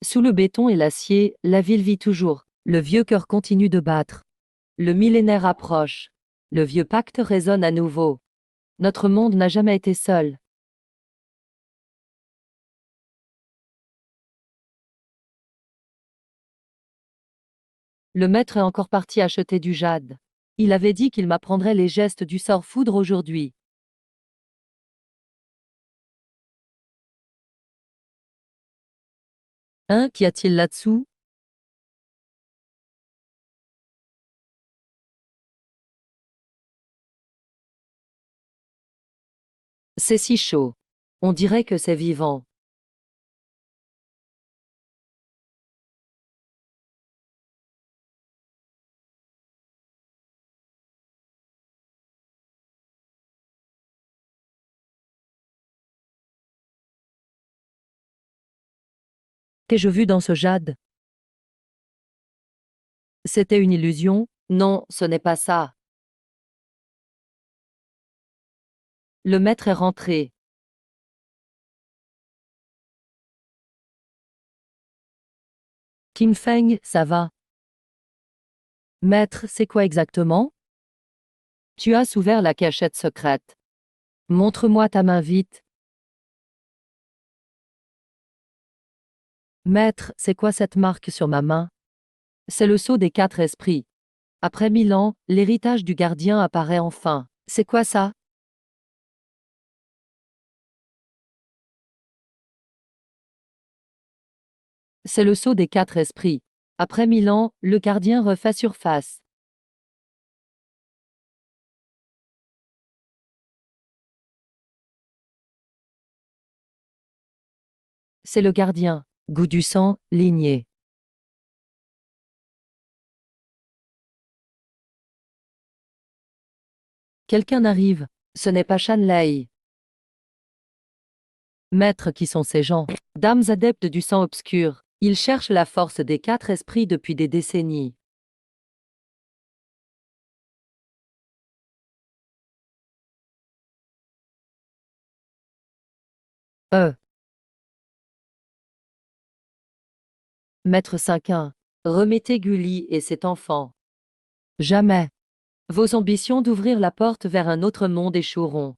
Sous le béton et l'acier, la ville vit toujours. Le vieux cœur continue de battre. Le millénaire approche. Le vieux pacte résonne à nouveau. Notre monde n'a jamais été seul. Le maître est encore parti acheter du jade. Il avait dit qu'il m'apprendrait les gestes du sort foudre aujourd'hui. Hein, qu'y a-t-il là-dessous? C'est si chaud. On dirait que c'est vivant. Qu'ai-je vu dans ce jade? C'était une illusion? Non, ce n'est pas ça. Le maître est rentré. Kim Feng, ça va? Maître, c'est quoi exactement? Tu as ouvert la cachette secrète. Montre-moi ta main vite. Maître, c'est quoi cette marque sur ma main? C'est le sceau des 4 esprits. Après 1000 ans, l'héritage du gardien apparaît enfin. C'est quoi ça? C'est le sceau des 4 esprits. Après 1000 ans, le gardien refait surface. C'est le gardien. Goût du sang, lignée. Quelqu'un arrive. Ce n'est pas Shanlei. Maître, qui sont ces gens? Dames adeptes du sang obscur. Ils cherchent la force des 4 esprits depuis des décennies. Euh. Maître Cinquin. Remettez Gulli et cet enfant. Jamais. Vos ambitions d'ouvrir la porte vers un autre monde échoueront.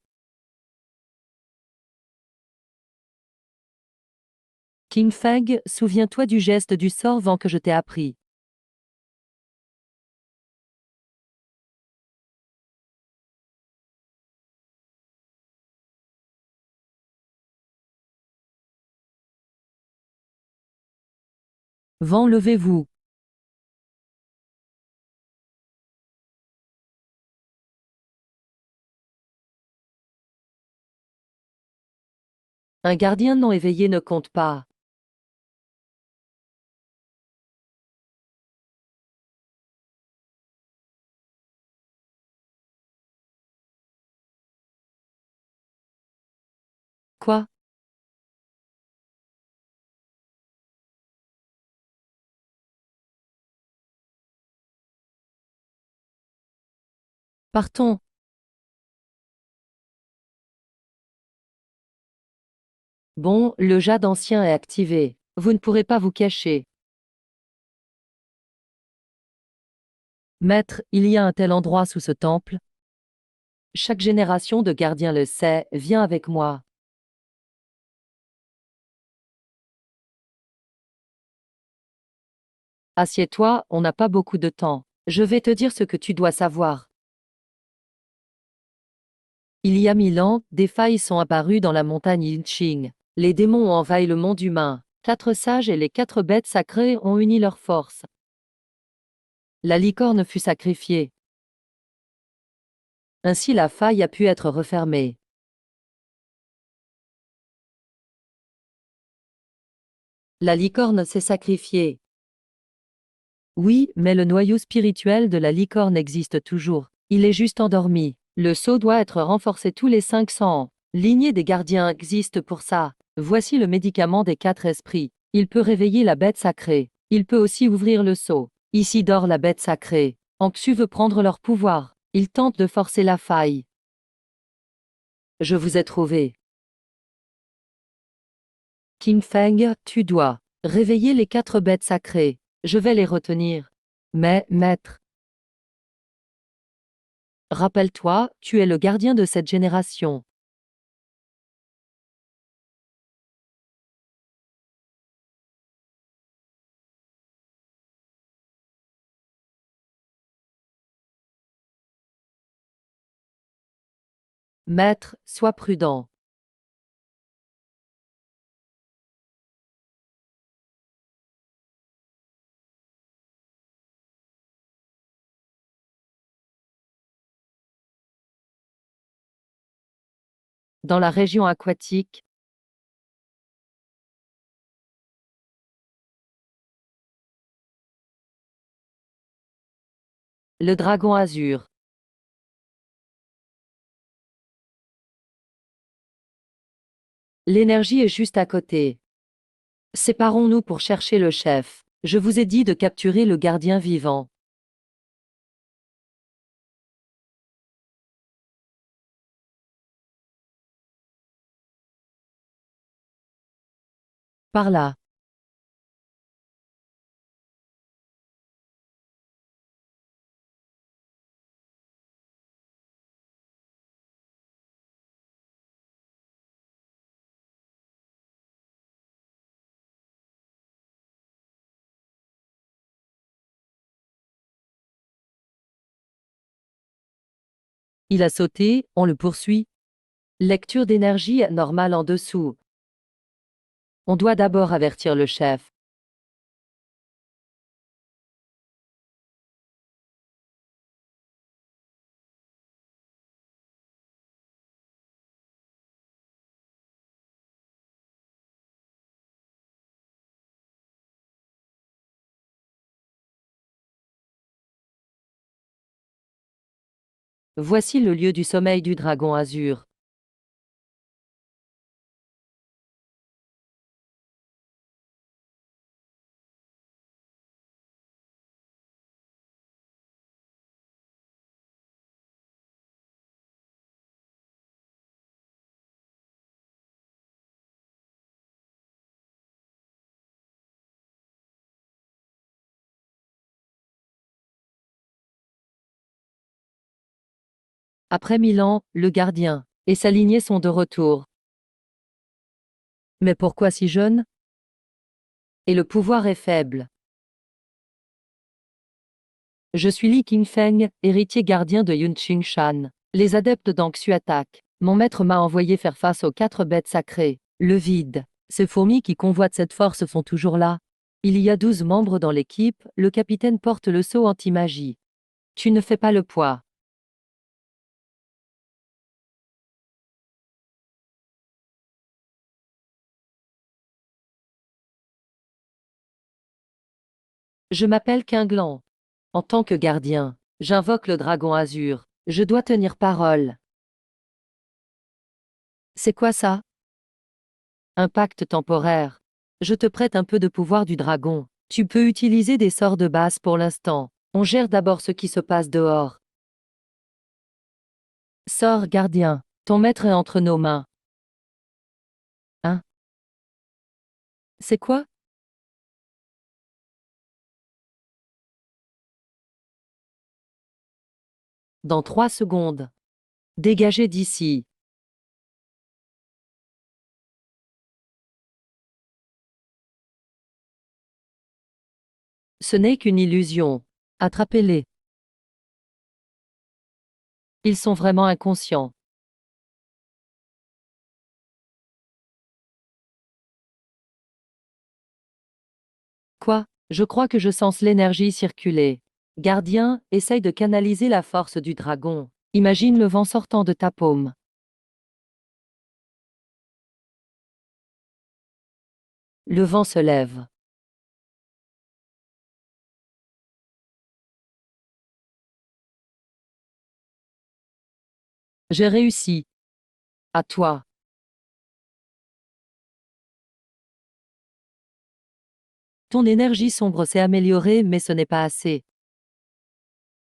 King Feng, souviens-toi du geste du sort vent que je t'ai appris. Vent, levez-vous. Un gardien non éveillé ne compte pas. Quoi? Partons. Bon, le jade ancien est activé. Vous ne pourrez pas vous cacher. Maître, il y a un tel endroit sous ce temple. Chaque génération de gardiens le sait, viens avec moi. Assieds-toi, on n'a pas beaucoup de temps. Je vais te dire ce que tu dois savoir. Il y a 1000 ans, des failles sont apparues dans la montagne Yinqing. Les démons ont envahi le monde humain. 4 sages et les 4 bêtes sacrées ont uni leurs forces. La licorne fut sacrifiée. Ainsi la faille a pu être refermée. La licorne s'est sacrifiée. Oui, mais le noyau spirituel de la licorne existe toujours. Il est juste endormi. Le sceau doit être renforcé tous les 500 ans. Lignée des gardiens existe pour ça. Voici le médicament des 4 esprits. Il peut réveiller la bête sacrée. Il peut aussi ouvrir le sceau. Ici dort la bête sacrée. Anxu veut prendre leur pouvoir. Il tente de forcer la faille. Je vous ai trouvé. King Feng, tu dois Réveillez les 4 bêtes sacrées. Je vais les retenir. Mais, maître, rappelle-toi, tu es le gardien de cette génération. Maître, sois prudent. Dans la région aquatique, le dragon azur. L'énergie est juste à côté. Séparons-nous pour chercher le chef. Je vous ai dit de capturer le gardien vivant. Par là. Il a sauté, on le poursuit. Lecture d'énergie normale en dessous. On doit d'abord avertir le chef. Voici le lieu du sommeil du dragon azur. Après 1000 ans, le gardien et sa lignée sont de retour. Mais pourquoi si jeune? Et le pouvoir est faible. Je suis Li Qingfeng, héritier gardien de Yunqing Shan. Les adeptes d'Angxu attaquent. Mon maître m'a envoyé faire face aux 4 bêtes sacrées. Le vide. Ces fourmis qui convoitent cette force sont toujours là. Il y a 12 membres dans l'équipe, le capitaine porte le sceau anti-magie. Tu ne fais pas le poids. Je m'appelle Qinglan. En tant que gardien, j'invoque le dragon azur. Je dois tenir parole. C'est quoi ça? Un pacte temporaire. Je te prête un peu de pouvoir du dragon. Tu peux utiliser des sorts de base pour l'instant. On gère d'abord ce qui se passe dehors. Sors, gardien. Ton maître est entre nos mains. Hein? C'est quoi? Dans 3 secondes. Dégagez d'ici. Ce n'est qu'une illusion. Attrapez-les. Ils sont vraiment inconscients. Quoi? Je crois que je sens l'énergie circuler. Gardien, essaye de canaliser la force du dragon. Imagine le vent sortant de ta paume. Le vent se lève. J'ai réussi. À toi. Ton énergie sombre s'est améliorée, mais ce n'est pas assez.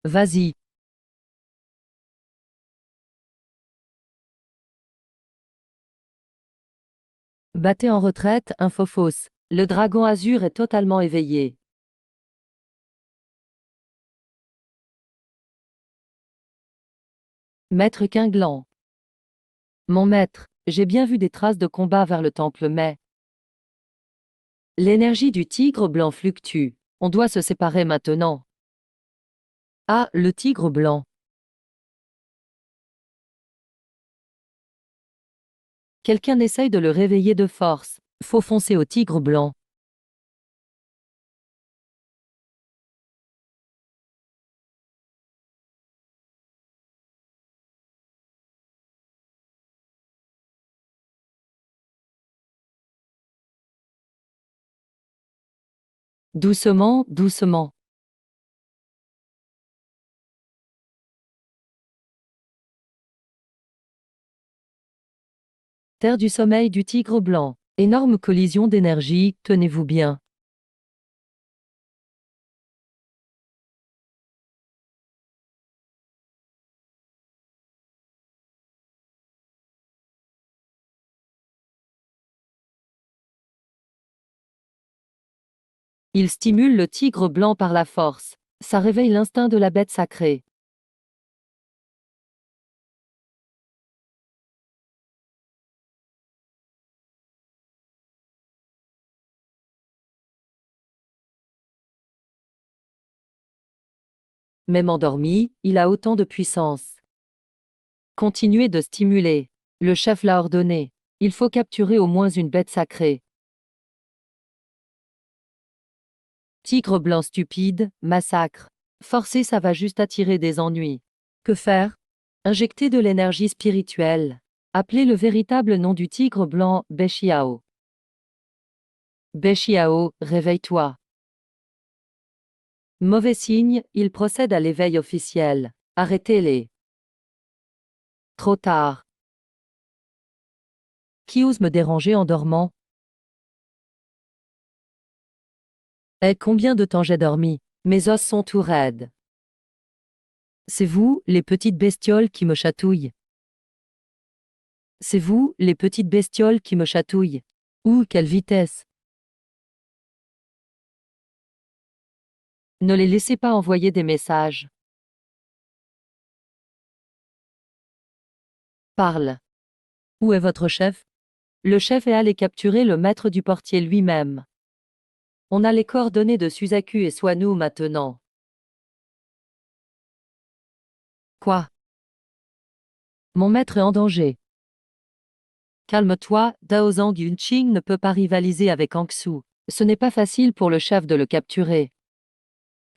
Vas-y. Battez en retraite, info fausse. Le dragon azur est totalement éveillé. Maître Quinglan. Mon maître, j'ai bien vu des traces de combat vers le temple, mais l'énergie du tigre blanc fluctue. On doit se séparer maintenant. Ah, le tigre blanc. Quelqu'un essaye de le réveiller de force. Faut foncer au tigre blanc. Doucement, doucement. Terre du sommeil du tigre blanc. Énorme collision d'énergie, tenez-vous bien. Il stimule le tigre blanc par la force. Ça réveille l'instinct de la bête sacrée. Même endormi, il a autant de puissance. Continuez de stimuler. Le chef l'a ordonné. Il faut capturer au moins une bête sacrée. Tigre blanc stupide, massacre. Forcer, ça va juste attirer des ennuis. Que faire? Injecter de l'énergie spirituelle. Appelez le véritable nom du tigre blanc, Beshiao. Beshiao, réveille-toi. Mauvais signe, il procède à l'éveil officiel. Arrêtez-les. Trop tard. Qui ose me déranger en dormant? Eh, combien de temps j'ai dormi? Mes os sont tout raides. C'est vous, les petites bestioles qui me chatouillent. C'est vous, les petites bestioles qui me chatouillent. Ouh, quelle vitesse! Ne les laissez pas envoyer des messages. Parle. Où est votre chef? Le chef est allé capturer le maître du portier lui-même. On a les coordonnées de Suzaku et Swanou maintenant. Quoi? Mon maître est en danger. Calme-toi, Daozang Yunqing ne peut pas rivaliser avec Angsu. Ce n'est pas facile pour le chef de le capturer.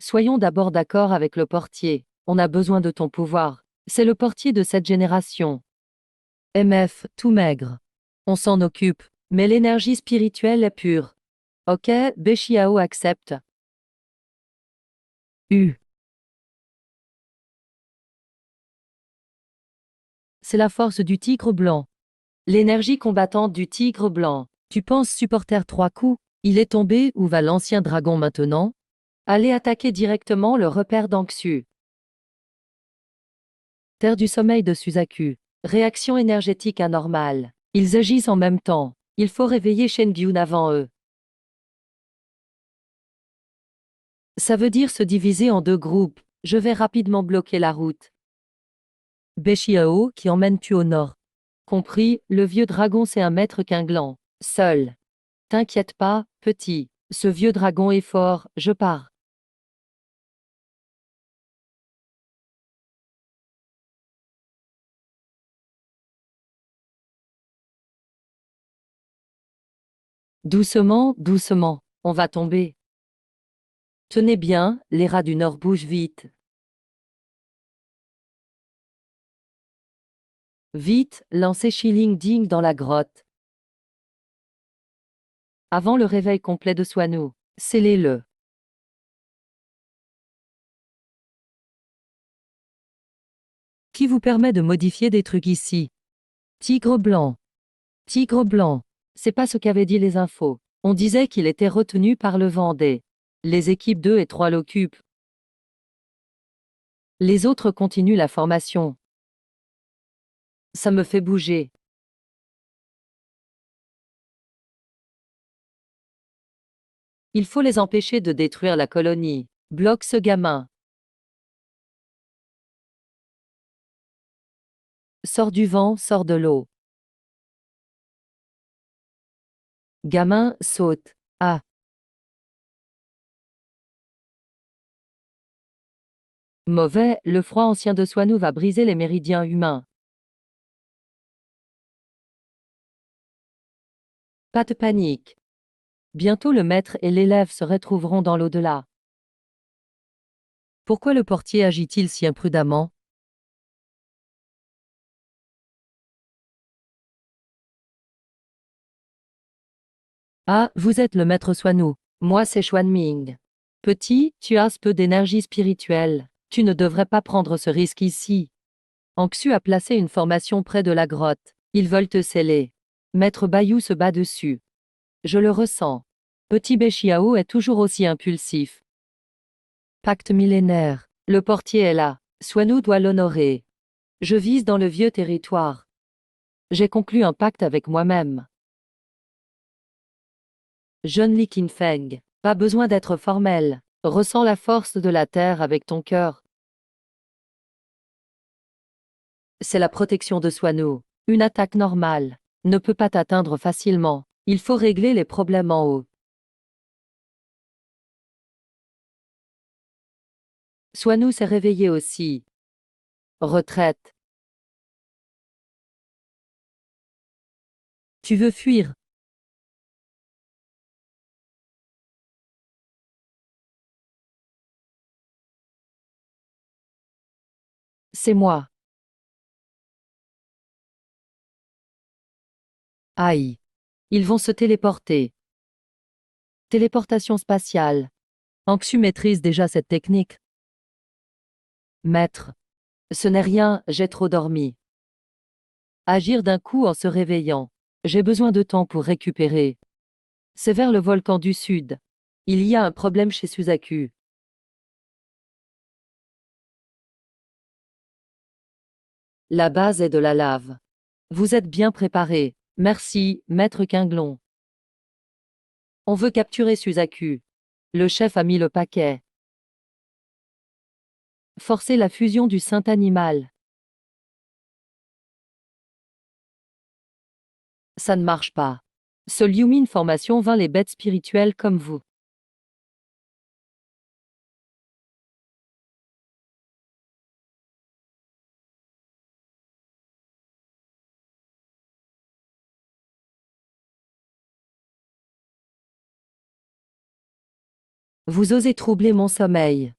Soyons d'abord d'accord avec le portier. On a besoin de ton pouvoir. C'est le portier de cette génération. MF, tout maigre. On s'en occupe, mais l'énergie spirituelle est pure. Ok, Beshiao accepte. C'est la force du tigre blanc. L'énergie combattante du tigre blanc. Tu penses supporter 3 coups? Il est tombé, où va l'ancien dragon maintenant? Allez attaquer directement le repère d'Angsu. Terre du sommeil de Suzaku. Réaction énergétique anormale. Ils agissent en même temps. Il faut réveiller Shengyun avant eux. Ça veut dire se diviser en 2 groupes. Je vais rapidement bloquer la route. Beshiao, qui emmène tu au nord. Compris, le vieux dragon c'est un maître Quinglan. Seul. T'inquiète pas, petit. Ce vieux dragon est fort, je pars. Doucement, doucement. On va tomber. Tenez bien, les rats du nord bougent vite. Vite, lancez Shilling Ding dans la grotte. Avant le réveil complet de Swanou. Scellez-le. Qui vous permet de modifier des trucs ici? Tigre blanc. Tigre blanc. C'est pas ce qu'avaient dit les infos. On disait qu'il était retenu par le Vendée. Les équipes 2 et 3 l'occupent. Les autres continuent la formation. Ça me fait bouger. Il faut les empêcher de détruire la colonie. Bloque ce gamin. Sors du vent, sors de l'eau. Gamin, saute. Ah. Mauvais, le froid ancien de Swanou va briser les méridiens humains. Pas de panique. Bientôt le maître et l'élève se retrouveront dans l'au-delà. Pourquoi le portier agit-il si imprudemment? Ah, vous êtes le maître Swanou. Moi c'est Xuanming. Petit, tu as peu d'énergie spirituelle. Tu ne devrais pas prendre ce risque ici. Anxu a placé une formation près de la grotte. Ils veulent te sceller. Maître Bayou se bat dessus. Je le ressens. Petit Béchiao est toujours aussi impulsif. Pacte millénaire. Le portier est là. Swanou doit l'honorer. Je vise dans le vieux territoire. J'ai conclu un pacte avec moi-même. Jeune Li Qinfeng, pas besoin d'être formel. Ressens la force de la terre avec ton cœur. C'est la protection de Swanou. Une attaque normale ne peut pas t'atteindre facilement. Il faut régler les problèmes en haut. Swanou s'est réveillé aussi. Retraite. Tu veux fuir? C'est moi. Aïe. Ils vont se téléporter. Téléportation spatiale. Anxu maîtrise déjà cette technique. Maître. Ce n'est rien, j'ai trop dormi. Agir d'un coup en se réveillant. J'ai besoin de temps pour récupérer. C'est vers le volcan du sud. Il y a un problème chez Suzaku. La base est de la lave. Vous êtes bien préparé. Merci, maître Quinglon. On veut capturer Suzaku. Le chef a mis le paquet. Forcer la fusion du saint animal. Ça ne marche pas. Ce Liumin formation vainc les bêtes spirituelles comme vous. Vous osez troubler mon sommeil.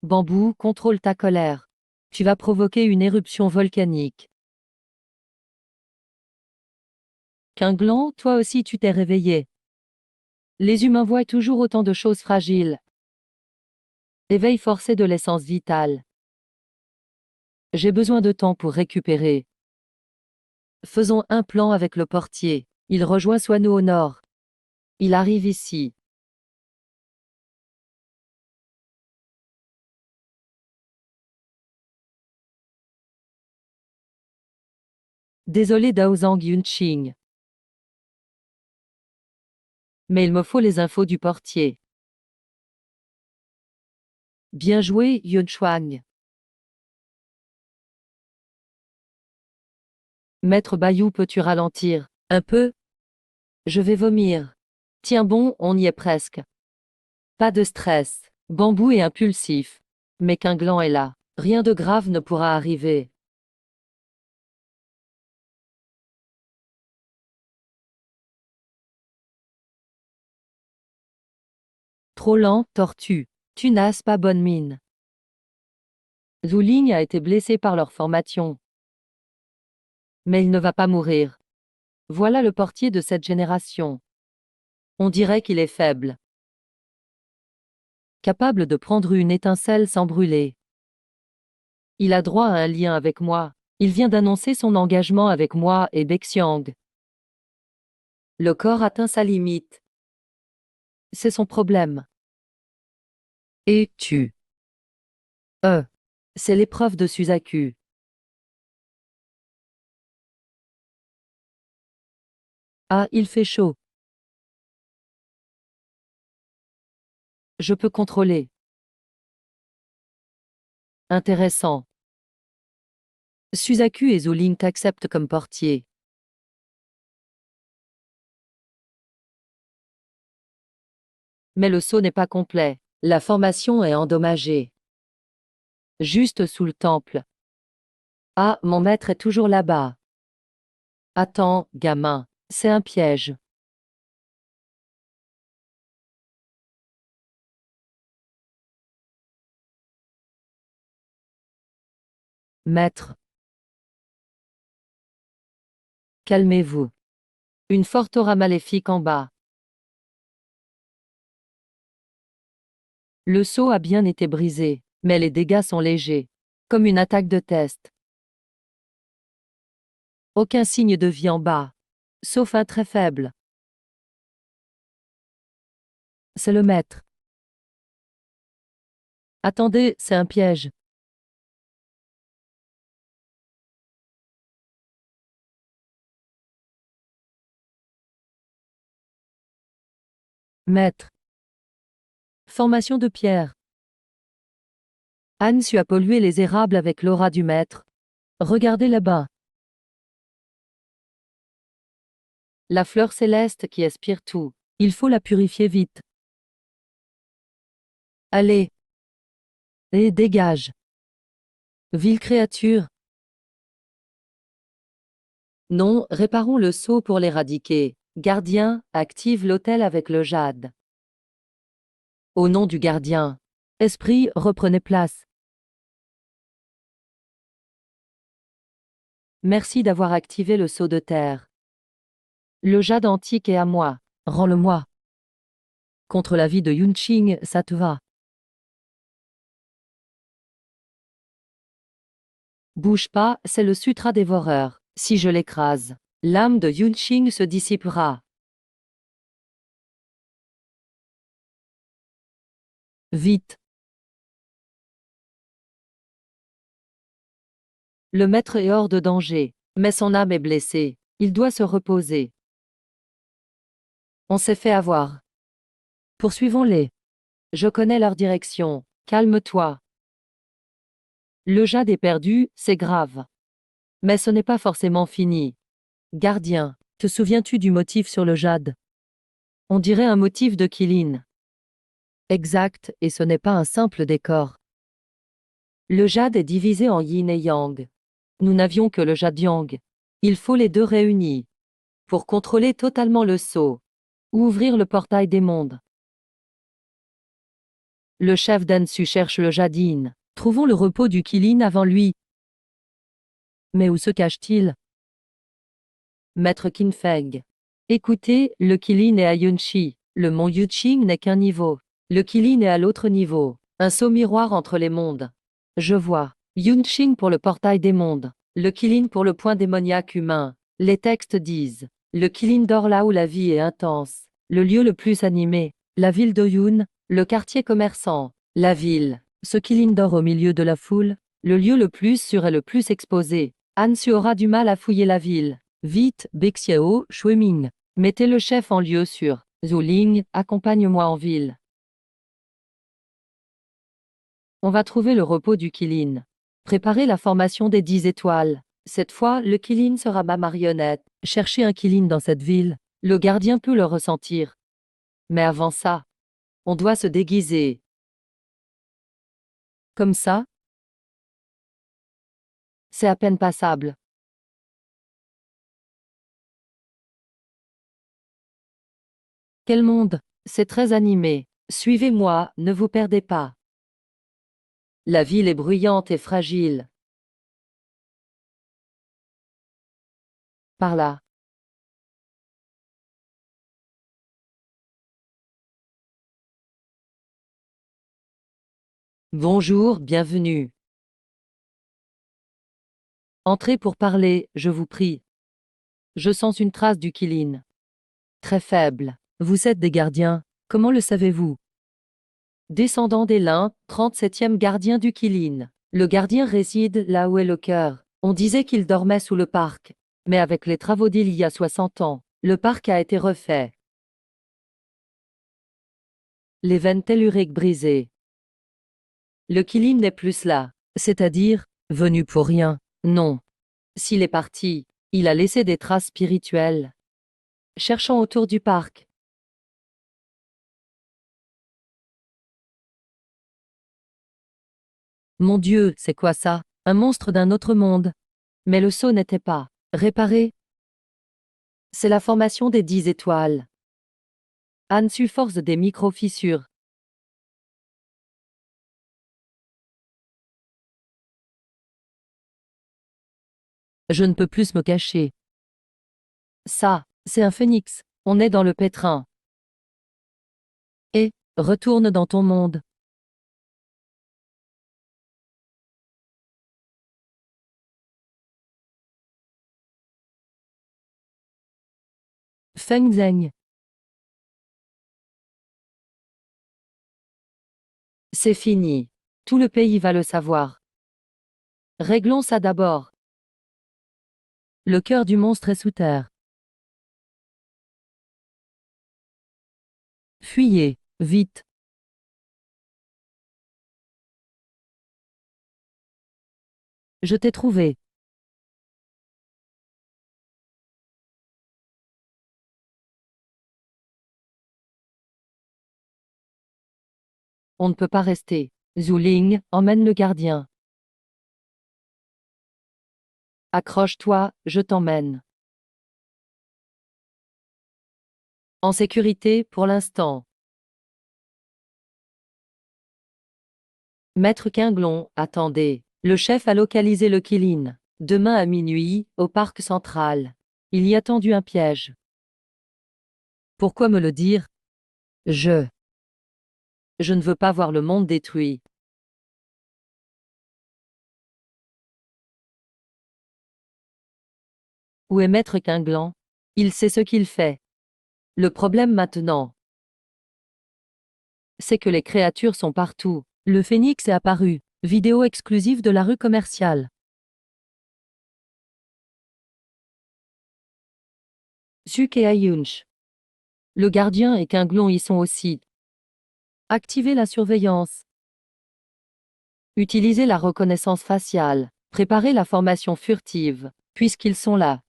Bambou, contrôle ta colère. Tu vas provoquer une éruption volcanique. Quinglan, toi aussi tu t'es réveillé. Les humains voient toujours autant de choses fragiles. Éveil forcé de l'essence vitale. J'ai besoin de temps pour récupérer. Faisons un plan avec le portier. Il rejoint Swanou au nord. Il arrive ici. Désolé Daozang Yunqing. Mais il me faut les infos du portier. Bien joué, Yunchuang. Maître Bayou, peux-tu ralentir un peu? Je vais vomir. Tiens bon, on y est presque. Pas de stress. Bambou est impulsif. Mais Quinglan est là. Rien de grave ne pourra arriver. Trop lent, tortue. Tu n'as pas bonne mine. Zhuling a été blessé par leur formation. Mais il ne va pas mourir. Voilà le portier de cette génération. On dirait qu'il est faible. Capable de prendre une étincelle sans brûler. Il a droit à un lien avec moi. Il vient d'annoncer son engagement avec moi et Bexiang. Le corps atteint sa limite. C'est son problème. Et tu. C'est l'épreuve de Suzaku. Ah, il fait chaud. Je peux contrôler. Intéressant. Suzaku et Zolink t'acceptent comme portier. Mais le saut n'est pas complet. La formation est endommagée. Juste sous le temple. Ah, mon maître est toujours là-bas. Attends, gamin, c'est un piège. Maître, calmez-vous. Une forte aura maléfique en bas. Le seau a bien été brisé, mais les dégâts sont légers. Comme une attaque de test. Aucun signe de vie en bas. Sauf un très faible. C'est le maître. Attendez, c'est un piège. Maître. Formation de pierre. Ansu a pollué les érables avec l'aura du maître. Regardez là-bas. La fleur céleste qui aspire tout. Il faut la purifier vite. Allez. Et dégage. Ville créature. Non, réparons le seau pour l'éradiquer. Gardien, active l'autel avec le jade. Au nom du gardien. Esprit, reprenez place. Merci d'avoir activé le seau de terre. Le jade antique est à moi. Rends-le-moi. Contre la vie de Yunqing, ça te va. Bouge pas, c'est le sutra dévoreur. Si je l'écrase, l'âme de Yunqing se dissipera. Vite. Le maître est hors de danger, mais son âme est blessée. Il doit se reposer. On s'est fait avoir. Poursuivons-les. Je connais leur direction. Calme-toi. Le jade est perdu, c'est grave. Mais ce n'est pas forcément fini. Gardien, te souviens-tu du motif sur le jade? On dirait un motif de Qilin. Exact, et ce n'est pas un simple décor. Le jade est divisé en yin et yang. Nous n'avions que le jade yang. Il faut les deux réunis. Pour contrôler totalement le sceau. Ou ouvrir le portail des mondes. Le chef d'Ansu cherche le jade yin. Trouvons le repos du Qilin avant lui. Mais où se cache-t-il? Maître Qinfeng. Écoutez, le Qilin est à Yunchi. Le mont Yuqing n'est qu'un niveau. Le Qilin est à l'autre niveau. Un saut miroir entre les mondes. Je vois. Yunqing pour le portail des mondes. Le Qilin pour le point démoniaque humain. Les textes disent. Le Qilin dort là où la vie est intense. Le lieu le plus animé. La ville d'Oyun. Le quartier commerçant. La ville. Ce Qilin dort au milieu de la foule. Le lieu le plus sûr et le plus exposé. Ansu aura du mal à fouiller la ville. Vite, Bexiao, Shueming. Mettez le chef en lieu sûr. Zuling, accompagne-moi en ville. On va trouver le repos du Qilin. Préparez la formation des 10 étoiles. Cette fois, le Qilin sera ma marionnette. Cherchez un Qilin dans cette ville. Le gardien peut le ressentir. Mais avant ça, on doit se déguiser. Comme ça? C'est à peine passable. Quel monde! C'est très animé. Suivez-moi, ne vous perdez pas. La ville est bruyante et fragile. Par là. Bonjour, bienvenue. Entrez pour parler, je vous prie. Je sens une trace du Qilin. Très faible. Vous êtes des gardiens, comment le savez-vous? Descendant des lins, 37e gardien du Qilin. Le gardien réside là où est le cœur. On disait qu'il dormait sous le parc. Mais avec les travaux d'il y a 60 ans, Le parc a été refait. Les veines telluriques brisées. Le Qilin n'est plus là. C'est-à-dire, venu pour rien. Non. S'il est parti, il a laissé des traces spirituelles. Cherchons autour du parc. Mon Dieu, c'est quoi ça? Un monstre d'un autre monde. Mais le seau n'était pas réparé. C'est la formation des 10 étoiles. Anne su force des micro-fissures. Je ne peux plus me cacher. Ça, c'est un phénix. On est dans le pétrin. Et, retourne dans ton monde. Feng Zheng. C'est fini. Tout le pays va le savoir. Réglons ça d'abord. Le cœur du monstre est sous terre. Fuyez, vite. Je t'ai trouvé. On ne peut pas rester. Zhu Ling, emmène le gardien. Accroche-toi, je t'emmène. En sécurité pour l'instant. Maître Quinglon, attendez. Le chef a localisé le Qilin. Demain à minuit, au parc central. Il y a tendu un piège. Pourquoi me le dire? Je ne veux pas voir le monde détruit. Où est Maître Quinglan? Il sait ce qu'il fait. Le problème maintenant, c'est que les créatures sont partout. Le phénix est apparu. Vidéo exclusive de la rue commerciale. Suk et Ayunch. Le gardien et Quinglon y sont aussi. Activez la surveillance. Utilisez la reconnaissance faciale. Préparez la formation furtive, puisqu'ils sont là.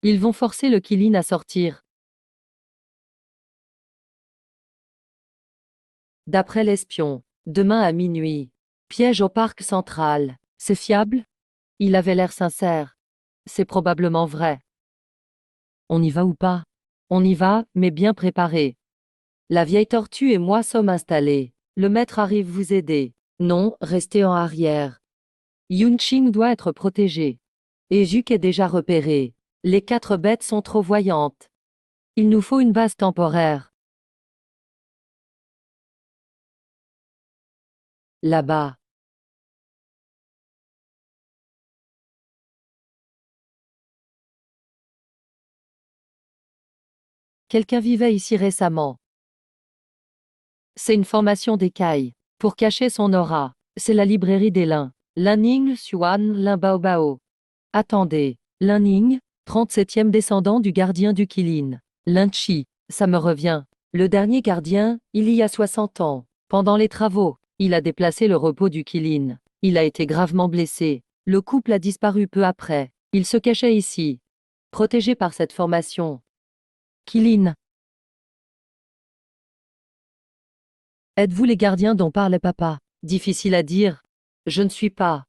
Ils vont forcer le Qilin à sortir. D'après l'espion, demain à minuit. Piège au parc central. C'est fiable? Il avait l'air sincère. C'est probablement vrai. On y va ou pas? On y va, mais bien préparé. La vieille tortue et moi sommes installés. Le maître arrive vous aider. Non, restez en arrière. Yunqing doit être protégé. Et Juk est déjà repéré. Les 4 bêtes sont trop voyantes. Il nous faut une base temporaire. Là-bas. Quelqu'un vivait ici récemment. C'est une formation d'écailles. Pour cacher son aura, c'est la librairie des lins. Lanning Xuan Lin Baobao. Attendez, Lanning, 37e descendant du gardien du Qilin. Lin Chi, ça me revient. Le dernier gardien, il y a 60 ans. Pendant les travaux, il a déplacé le repos du Qilin. Il a été gravement blessé. Le couple a disparu peu après. Il se cachait ici. Protégé par cette formation. Qilin. Êtes-vous les gardiens dont parlait papa? Difficile à dire. Je ne suis pas.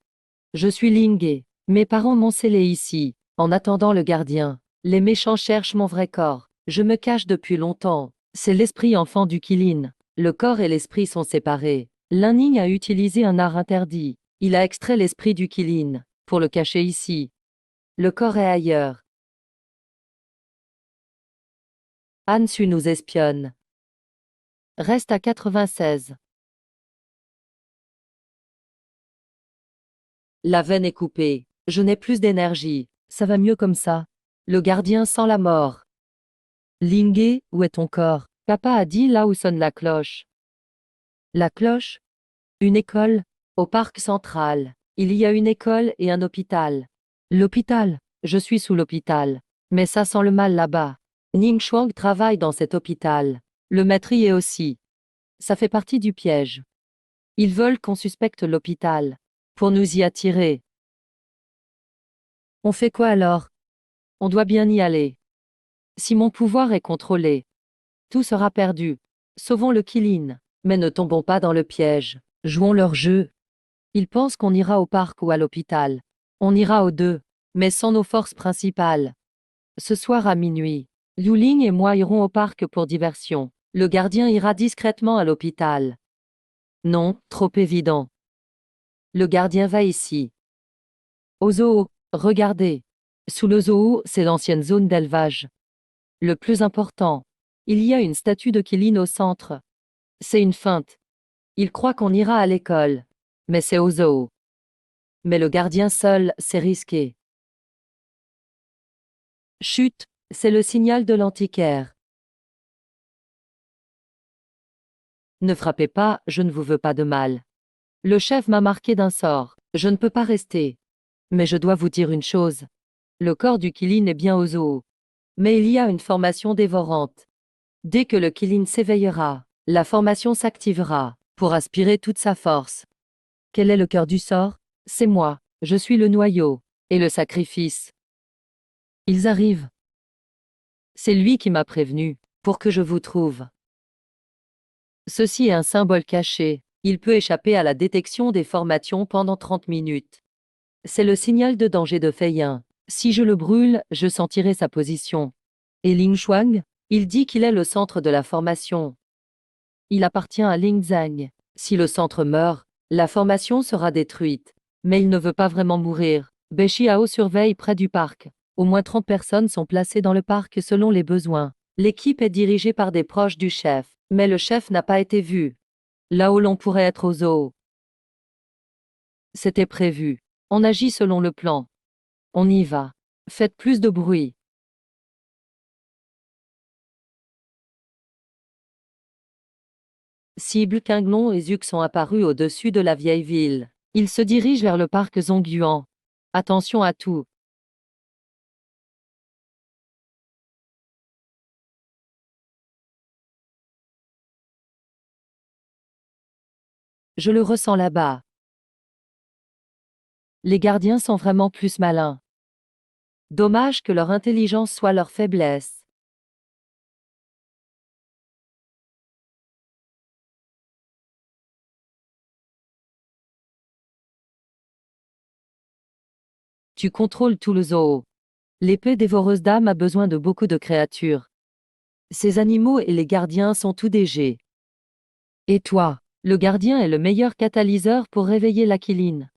Je suis Lingé. Mes parents m'ont scellé ici, en attendant le gardien. Les méchants cherchent mon vrai corps. Je me cache depuis longtemps. C'est l'esprit enfant du Qilin. Le corps et l'esprit sont séparés. Lanning a utilisé un art interdit. Il a extrait l'esprit du Qilin, pour le cacher ici. Le corps est ailleurs. Han Su nous espionne. Reste à 96. La veine est coupée. Je n'ai plus d'énergie. Ça va mieux comme ça. Le gardien sent la mort. Lingé, où est ton corps? Papa a dit là où sonne la cloche. La cloche? Une école? Au parc central. Il y a une école et un hôpital. L'hôpital? Je suis sous l'hôpital. Mais ça sent le mal là-bas. Ning Shuang travaille dans cet hôpital. Le maître y est aussi. Ça fait partie du piège. Ils veulent qu'on suspecte l'hôpital. Pour nous y attirer. On fait quoi alors? On doit bien y aller. Si mon pouvoir est contrôlé, tout sera perdu. Sauvons le Qilin. Mais ne tombons pas dans le piège. Jouons leur jeu. Ils pensent qu'on ira au parc ou à l'hôpital. On ira aux deux, mais sans nos forces principales. Ce soir à minuit, Liu Ling et moi irons au parc pour diversion. Le gardien ira discrètement à l'hôpital. Non, trop évident. Le gardien va ici. Au zoo, regardez. Sous le zoo, c'est l'ancienne zone d'élevage. Le plus important, il y a une statue de Qilin au centre. C'est une feinte. Il croit qu'on ira à l'école. Mais c'est au zoo. Mais le gardien seul, c'est risqué. Chut, c'est le signal de l'antiquaire. Ne frappez pas, je ne vous veux pas de mal. Le chef m'a marqué d'un sort. Je ne peux pas rester. Mais je dois vous dire une chose. Le corps du Qilin est bien au zoo. Mais il y a une formation dévorante. Dès que le Qilin s'éveillera, la formation s'activera, pour aspirer toute sa force. Quel est le cœur du sort? C'est moi, je suis le noyau, et le sacrifice. Ils arrivent. C'est lui qui m'a prévenu, pour que je vous trouve. Ceci est un symbole caché, il peut échapper à la détection des formations pendant 30 minutes. C'est le signal de danger de Feiyin. Si je le brûle, je sentirai sa position. Et Ling Shuang? Il dit qu'il est le centre de la formation. Il appartient à Ling Zhang. Si le centre meurt, la formation sera détruite. Mais il ne veut pas vraiment mourir. Bei Xiao surveille près du parc. Au moins 30 personnes sont placées dans le parc selon les besoins. L'équipe est dirigée par des proches du chef, mais le chef n'a pas été vu. Là où l'on pourrait être au zoo. C'était prévu. On agit selon le plan. On y va. Faites plus de bruit. Cible Qinglong et Zuk sont apparus au-dessus de la vieille ville. Ils se dirigent vers le parc Zhongyuan. Attention à tout. Je le ressens là-bas. Les gardiens sont vraiment plus malins. Dommage que leur intelligence soit leur faiblesse. Tu contrôles tout le zoo. L'épée dévoreuse d'âme a besoin de beaucoup de créatures. Ces animaux et les gardiens sont tout DG. Et toi, le gardien est le meilleur catalyseur pour réveiller l'Aquiline.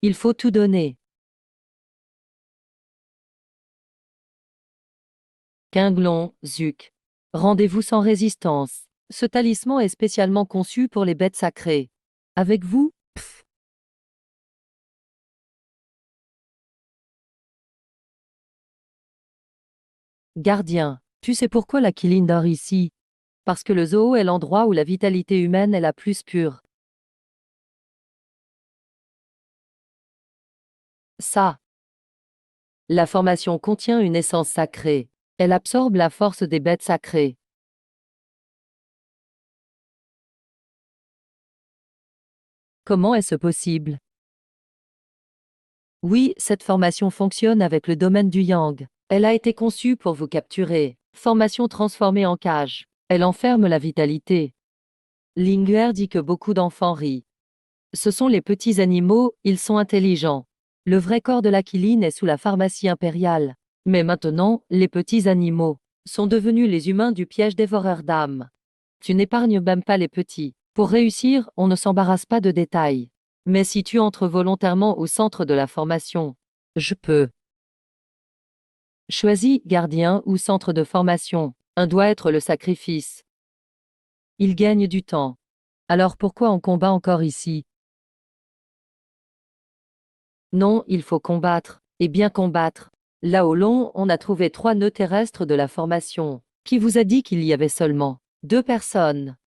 Il faut tout donner. Qinglong, Zuk. Rendez-vous sans résistance. Ce talisman est spécialement conçu pour les bêtes sacrées. Avec vous? Pff. Gardien, tu sais pourquoi l'Aquiline dort ici? Parce que le zoo est l'endroit où la vitalité humaine est la plus pure. Ça. La formation contient une essence sacrée. Elle absorbe la force des bêtes sacrées. Comment est-ce possible? Oui, cette formation fonctionne avec le domaine du Yang. Elle a été conçue pour vous capturer. Formation transformée en cage. Elle enferme la vitalité. Linguer dit que beaucoup d'enfants rient. Ce sont les petits animaux, ils sont intelligents. Le vrai corps de l'Aquiline est sous la pharmacie impériale. Mais maintenant, les petits animaux sont devenus les humains du piège dévoreur d'âmes. Tu n'épargnes même pas les petits. Pour réussir, on ne s'embarrasse pas de détails. Mais si tu entres volontairement au centre de la formation, je peux. Choisis gardien ou centre de formation. Un doit être le sacrifice. Il gagne du temps. Alors pourquoi on combat encore ici? Non, il faut combattre, et bien combattre. Là au long, on a trouvé 3 nœuds terrestres de la formation. Qui vous a dit qu'il y avait seulement 2 personnes?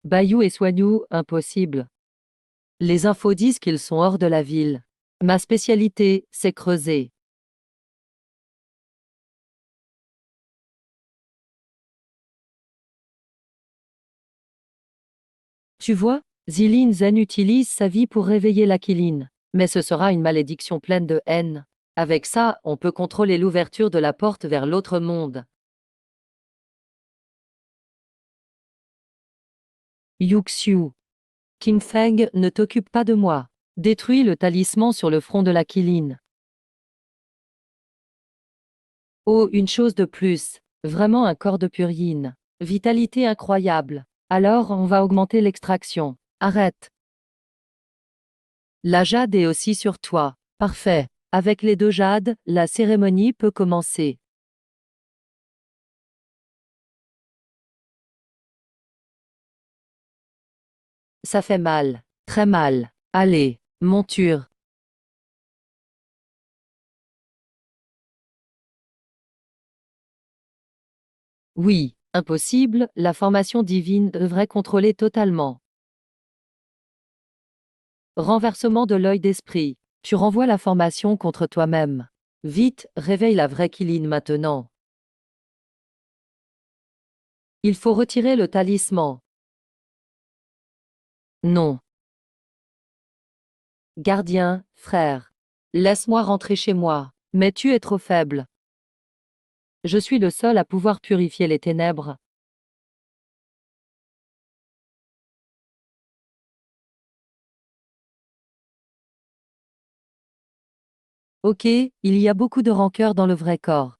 Bayou et Soignou, impossible. Les infos disent qu'ils sont hors de la ville. Ma spécialité, c'est creuser. Tu vois, Zilin Zen utilise sa vie pour réveiller l'Aquiline. Mais ce sera une malédiction pleine de haine. Avec ça, on peut contrôler l'ouverture de la porte vers l'autre monde. Yuxiu. King Feng, ne t'occupe pas de moi. Détruis le talisman sur le front de l'Aquiline. Oh, une chose de plus. Vraiment un corps de purine. Vitalité incroyable. Alors, on va augmenter l'extraction. Arrête. La jade est aussi sur toi. Parfait. Avec les deux jades, la cérémonie peut commencer. Ça fait mal. Très mal. Allez, monture. Oui, impossible, la formation divine devrait contrôler totalement. Renversement de l'œil d'esprit. Tu renvoies la formation contre toi-même. Vite, réveille la vraie Kiline maintenant. Il faut retirer le talisman. Non. Gardien, frère. Laisse-moi rentrer chez moi. Mais tu es trop faible. Je suis le seul à pouvoir purifier les ténèbres. Ok, il y a beaucoup de rancœur dans le vrai corps.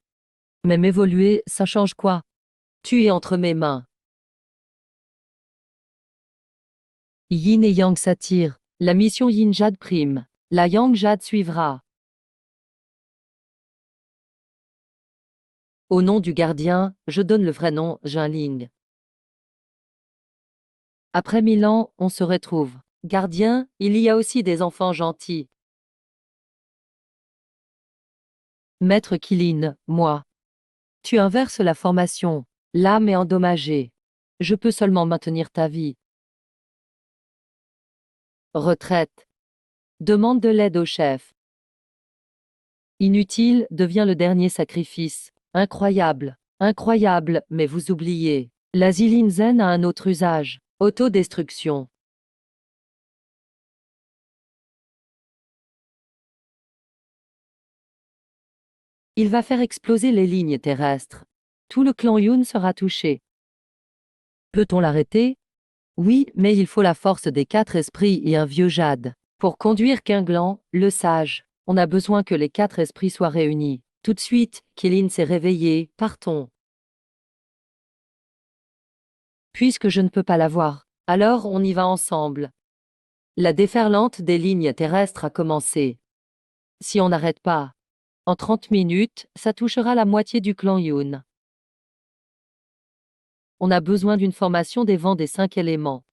Mais m'évoluer, ça change quoi? Tu es entre mes mains. Yin et Yang s'attirent. La mission Yin Jade prime. La Yang Jade suivra. Au nom du gardien, je donne le vrai nom, Jinling. Après 1000 ans, on se retrouve. Gardien, il y a aussi des enfants gentils. Maître Kiline, moi. Tu inverses la formation. L'âme est endommagée. Je peux seulement maintenir ta vie. Retraite. Demande de l'aide au chef. Inutile devient le dernier sacrifice. Incroyable. Incroyable, mais vous oubliez. La Zilin Zen a un autre usage. Autodestruction. Il va faire exploser les lignes terrestres. Tout le clan Yun sera touché. Peut-on l'arrêter? Oui, mais il faut la force des 4 esprits et un vieux jade. Pour conduire Kinglan, le sage, on a besoin que les 4 esprits soient réunis. Tout de suite, Kilin s'est réveillé, partons. Puisque je ne peux pas la voir, alors on y va ensemble. La déferlante des lignes terrestres a commencé. Si on n'arrête pas, en 30 minutes, ça touchera la moitié du clan Yun. On a besoin d'une formation des vents des 5 éléments.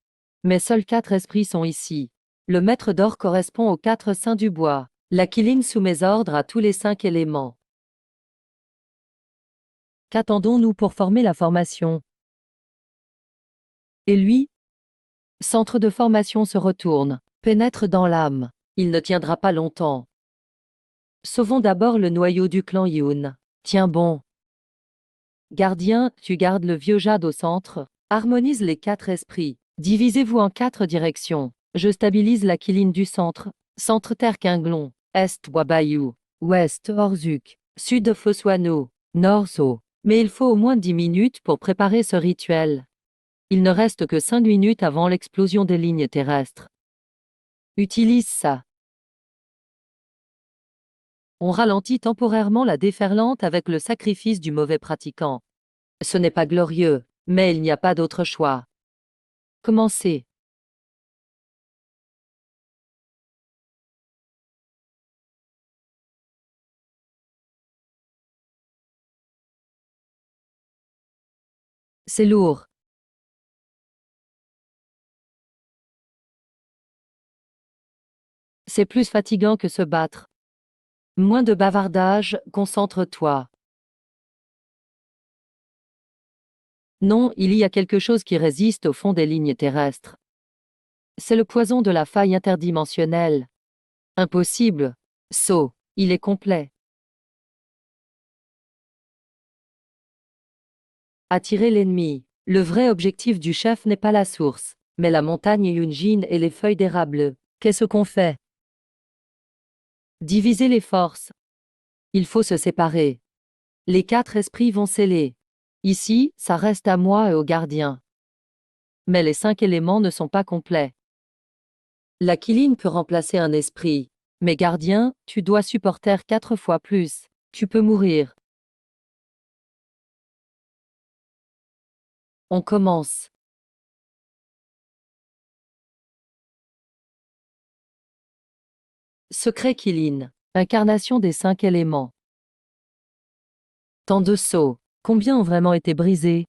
Mais seuls 4 esprits sont ici. Le maître d'or correspond aux 4 saints du bois. La Killing sous mes ordres à tous les 5 éléments. Qu'attendons-nous pour former la formation? Et lui? Centre de formation se retourne, pénètre dans l'âme. Il ne tiendra pas longtemps. Sauvons d'abord le noyau du clan Yun. Tiens bon. Gardien, tu gardes le vieux jade au centre. Harmonise les 4 esprits. Divisez-vous en 4 directions. Je stabilise la Kiline du centre. Centre Terre Quinglon. Est Wabayou. Ouest Orzuk. Sud Foswano. Nord So. Mais il faut au moins 10 minutes pour préparer ce rituel. Il ne reste que 5 minutes avant l'explosion des lignes terrestres. Utilise ça. On ralentit temporairement la déferlante avec le sacrifice du mauvais pratiquant. Ce n'est pas glorieux, mais il n'y a pas d'autre choix. Commencez. C'est lourd. C'est plus fatigant que se battre. Moins de bavardage, concentre-toi. Non, il y a quelque chose qui résiste au fond des lignes terrestres. C'est le poison de la faille interdimensionnelle. Impossible. Saut. Il est complet. Attirer l'ennemi. Le vrai objectif du chef n'est pas la source, mais la montagne Yunjin et les feuilles d'érable. Qu'est-ce qu'on fait? Diviser les forces. Il faut se séparer. Les 4 esprits vont sceller. Ici, ça reste à moi et aux gardiens. Mais les 5 éléments ne sont pas complets. La Kiline peut remplacer un esprit. Mais gardien, tu dois supporter 4 fois plus. Tu peux mourir. On commence. Secret Kiline. Incarnation des 5 éléments. Tant de sauts. Combien ont vraiment été brisés?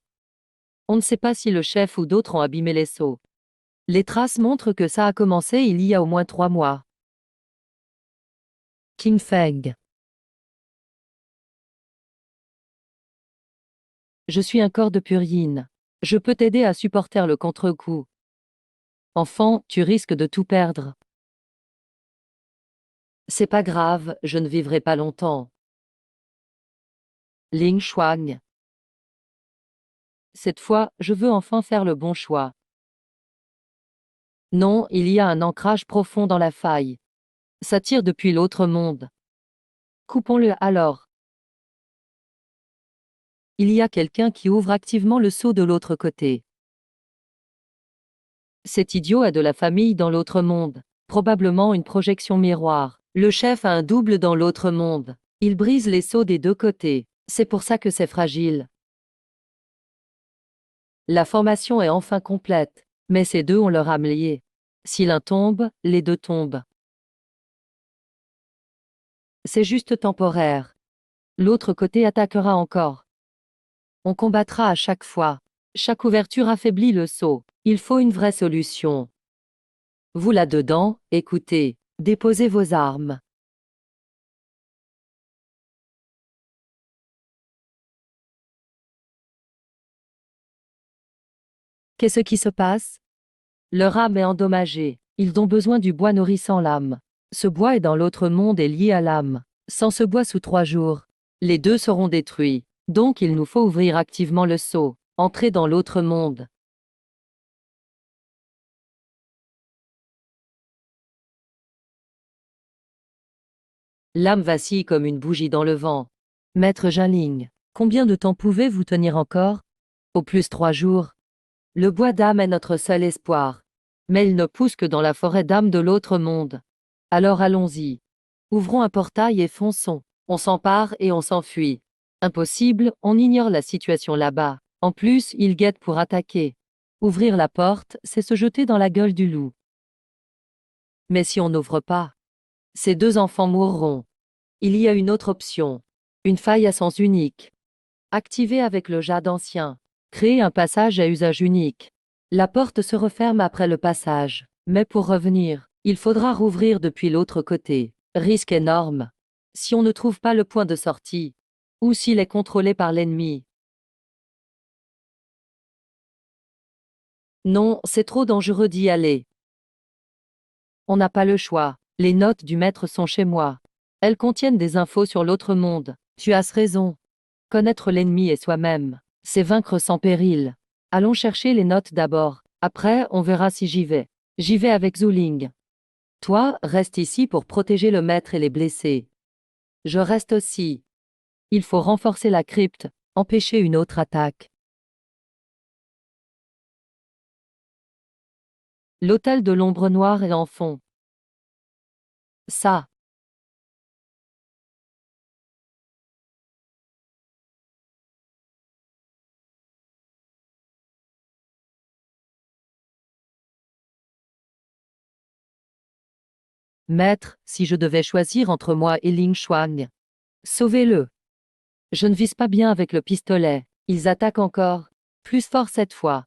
On ne sait pas si le chef ou d'autres ont abîmé les sauts. Les traces montrent que ça a commencé il y a au moins 3 mois. King Feng. Je suis un corps de purine. Je peux t'aider à supporter le contre-coup. Enfant, tu risques de tout perdre. C'est pas grave, je ne vivrai pas longtemps. Ling Shuang. Cette fois, je veux enfin faire le bon choix. Non, il y a un ancrage profond dans la faille. Ça tire depuis l'autre monde. Coupons-le alors. Il y a quelqu'un qui ouvre activement le seau de l'autre côté. Cet idiot a de la famille dans l'autre monde. Probablement une projection miroir. Le chef a un double dans l'autre monde. Il brise les seaux des 2 côtés. C'est pour ça que c'est fragile. La formation est enfin complète. Mais ces 2 ont leur âme liée. Si l'un tombe, les 2 tombent. C'est juste temporaire. L'autre côté attaquera encore. On combattra à chaque fois. Chaque ouverture affaiblit le sceau. Il faut une vraie solution. Vous là-dedans, écoutez. Déposez vos armes. Qu'est-ce qui se passe? Leur âme est endommagée. Ils ont besoin du bois nourrissant l'âme. Ce bois est dans l'autre monde et lié à l'âme. Sans ce bois sous 3 jours, les 2 seront détruits. Donc il nous faut ouvrir activement le sceau. Entrer dans l'autre monde. L'âme vacille comme une bougie dans le vent. Maître Jinling, combien de temps pouvez-vous tenir encore? Au plus 3 jours. Le bois d'âme est notre seul espoir. Mais il ne pousse que dans la forêt d'âme de l'autre monde. Alors allons-y. Ouvrons un portail et fonçons. On s'empare et on s'enfuit. Impossible, on ignore la situation là-bas. En plus, ils guettent pour attaquer. Ouvrir la porte, c'est se jeter dans la gueule du loup. Mais si on n'ouvre pas, ces 2 enfants mourront. Il y a une autre option. Une faille à sens unique. Activée avec le jade ancien. Créer un passage à usage unique. La porte se referme après le passage. Mais pour revenir, il faudra rouvrir depuis l'autre côté. Risque énorme. Si on ne trouve pas le point de sortie, ou s'il est contrôlé par l'ennemi. Non, c'est trop dangereux d'y aller. On n'a pas le choix. Les notes du maître sont chez moi. Elles contiennent des infos sur l'autre monde. Tu as raison. Connaître l'ennemi et soi-même, c'est vaincre sans péril. Allons chercher les notes d'abord. Après, on verra si j'y vais. J'y vais avec Zuling. Toi, reste ici pour protéger le maître et les blessés. Je reste aussi. Il faut renforcer la crypte, empêcher une autre attaque. L'hôtel de l'ombre noire est en fond. Ça. Maître, si je devais choisir entre moi et Ling Shuang. Sauvez-le. Je ne vise pas bien avec le pistolet. Ils attaquent encore. Plus fort cette fois.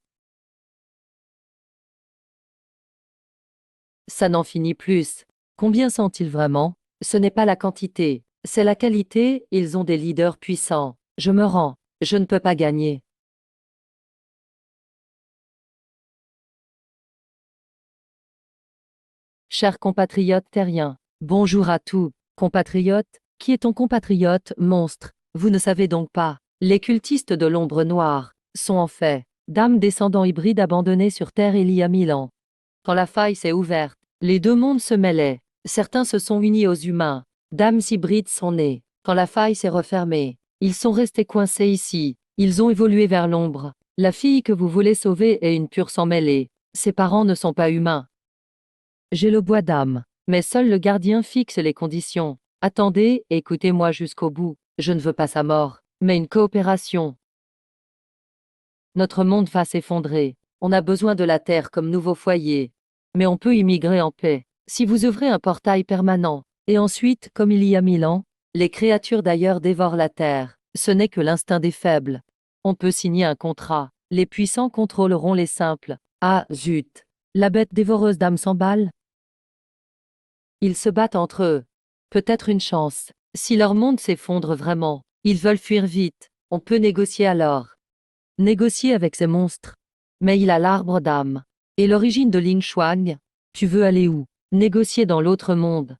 Ça n'en finit plus. Combien sont-ils vraiment? Ce n'est pas la quantité, c'est la qualité, ils ont des leaders puissants. Je me rends. Je ne peux pas gagner. chers compatriotes terriens. Bonjour à tous, compatriotes. Qui est ton compatriote, monstre? Vous ne savez donc pas. Les cultistes de l'ombre noire sont en fait d'âmes descendants hybrides abandonnés sur Terre il y a 1000 ans. Quand la faille s'est ouverte, les deux mondes se mêlaient. Certains se sont unis aux humains. D'âmes hybrides sont nés. Quand la faille s'est refermée, ils sont restés coincés ici. Ils ont évolué vers l'ombre. La fille que vous voulez sauver est une pure sang mêlée. Ses parents ne sont pas humains. J'ai le bois d'âme, mais seul le gardien fixe les conditions. Attendez, écoutez-moi jusqu'au bout. Je ne veux pas sa mort, mais une coopération. Notre monde va s'effondrer. On a besoin de la terre comme nouveau foyer. Mais on peut immigrer en paix. Si vous ouvrez un portail permanent, et ensuite, comme il y a 1000 ans, les créatures d'ailleurs dévorent la terre. Ce n'est que l'instinct des faibles. On peut signer un contrat. Les puissants contrôleront les simples. Ah, zut! La bête dévoreuse d'âmes s'emballe. Ils se battent entre eux. Peut-être une chance. Si leur monde s'effondre vraiment, ils veulent fuir vite. On peut négocier alors. Négocier avec ces monstres. Mais il a l'arbre d'âme. Et l'origine de Ling Shuang. Tu veux aller où? Négocier dans l'autre monde.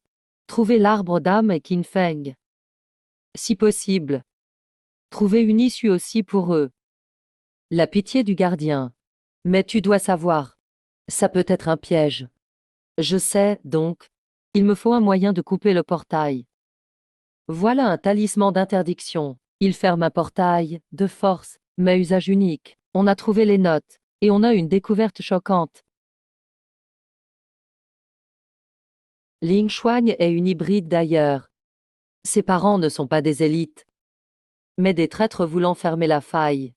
Trouver l'arbre d'âme et Qin Feng. Si possible. Trouver une issue aussi pour eux. La pitié du gardien. Mais tu dois savoir. Ça peut être un piège. Je sais, donc. Il me faut un moyen de couper le portail. Voilà un talisman d'interdiction. Il ferme un portail, de force, mais usage unique. On a trouvé les notes, et on a une découverte choquante. Ling Shuang est une hybride d'ailleurs. Ses parents ne sont pas des élites, mais des traîtres voulant fermer la faille.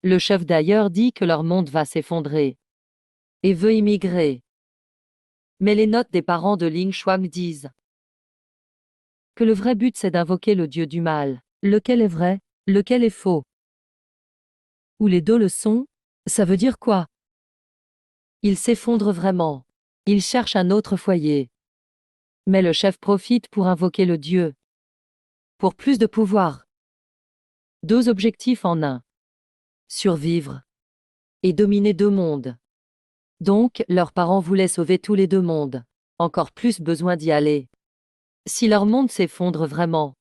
Le chef d'ailleurs dit que leur monde va s'effondrer et veut immigrer. Mais les notes des parents de Ling Shuang disent que le vrai but c'est d'invoquer le dieu du mal. Lequel est vrai, lequel est faux? Ou les deux le sont? Ça veut dire quoi? Il s'effondre vraiment. Il cherche un autre foyer. Mais le chef profite pour invoquer le dieu. Pour plus de pouvoir. Deux objectifs en un. Survivre. Et dominer deux mondes. Donc, leurs parents voulaient sauver tous les deux mondes. Encore plus besoin d'y aller. Si leur monde s'effondre vraiment,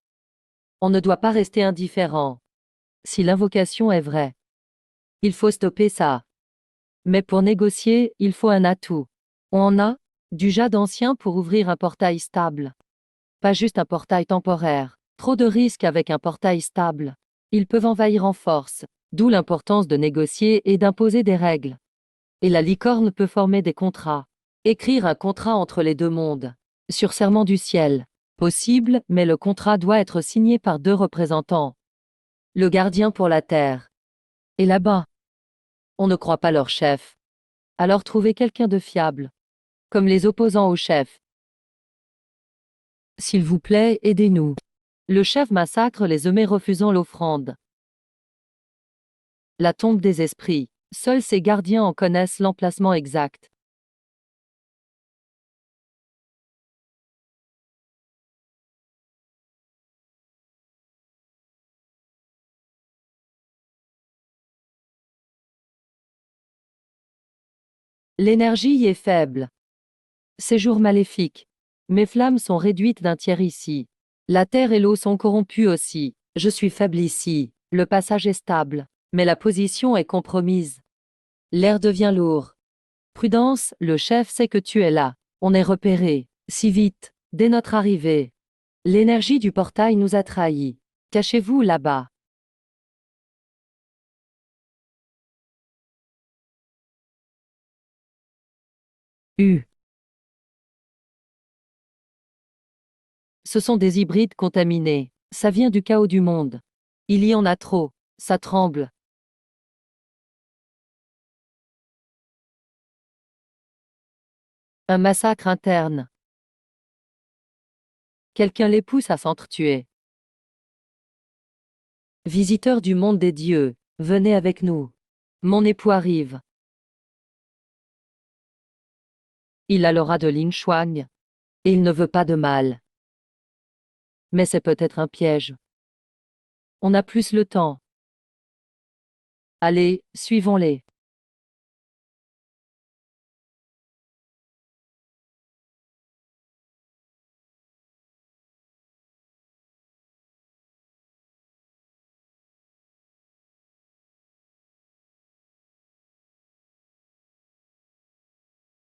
on ne doit pas rester indifférent. Si l'invocation est vraie, il faut stopper ça. Mais pour négocier, il faut un atout. On en a, du jade ancien pour ouvrir un portail stable. Pas juste un portail temporaire. Trop de risques avec un portail stable. Ils peuvent envahir en force, d'où l'importance de négocier et d'imposer des règles. Et la licorne peut former des contrats. Écrire un contrat entre les deux mondes. Sur serment du ciel. Possible, mais le contrat doit être signé par deux représentants. Le gardien pour la terre. Et là-bas, on ne croit pas leur chef. Alors trouvez quelqu'un de fiable. Comme les opposants au chef. S'il vous plaît, aidez-nous. Le chef massacre les Emets refusant l'offrande. La tombe des esprits. Seuls ses gardiens en connaissent l'emplacement exact. L'énergie y est faible. Séjour maléfique. Mes flammes sont réduites d'un tiers ici. La terre et l'eau sont corrompues aussi. Je suis faible ici. Le passage est stable, mais la position est compromise. L'air devient lourd. Prudence, le chef sait que tu es là. On est repéré. Si vite, dès notre arrivée. L'énergie du portail nous a trahis. Cachez-vous là-bas. Ce sont des hybrides contaminés. Ça vient du chaos du monde. Il y en a trop. Ça tremble. Un massacre interne. Quelqu'un les pousse à s'entretuer. Visiteurs du monde des dieux, venez avec nous. Mon époux arrive. Il a l'aura de Ling Shuang. Et il ne veut pas de mal. Mais c'est peut-être un piège. On a plus le temps. Allez, suivons-les.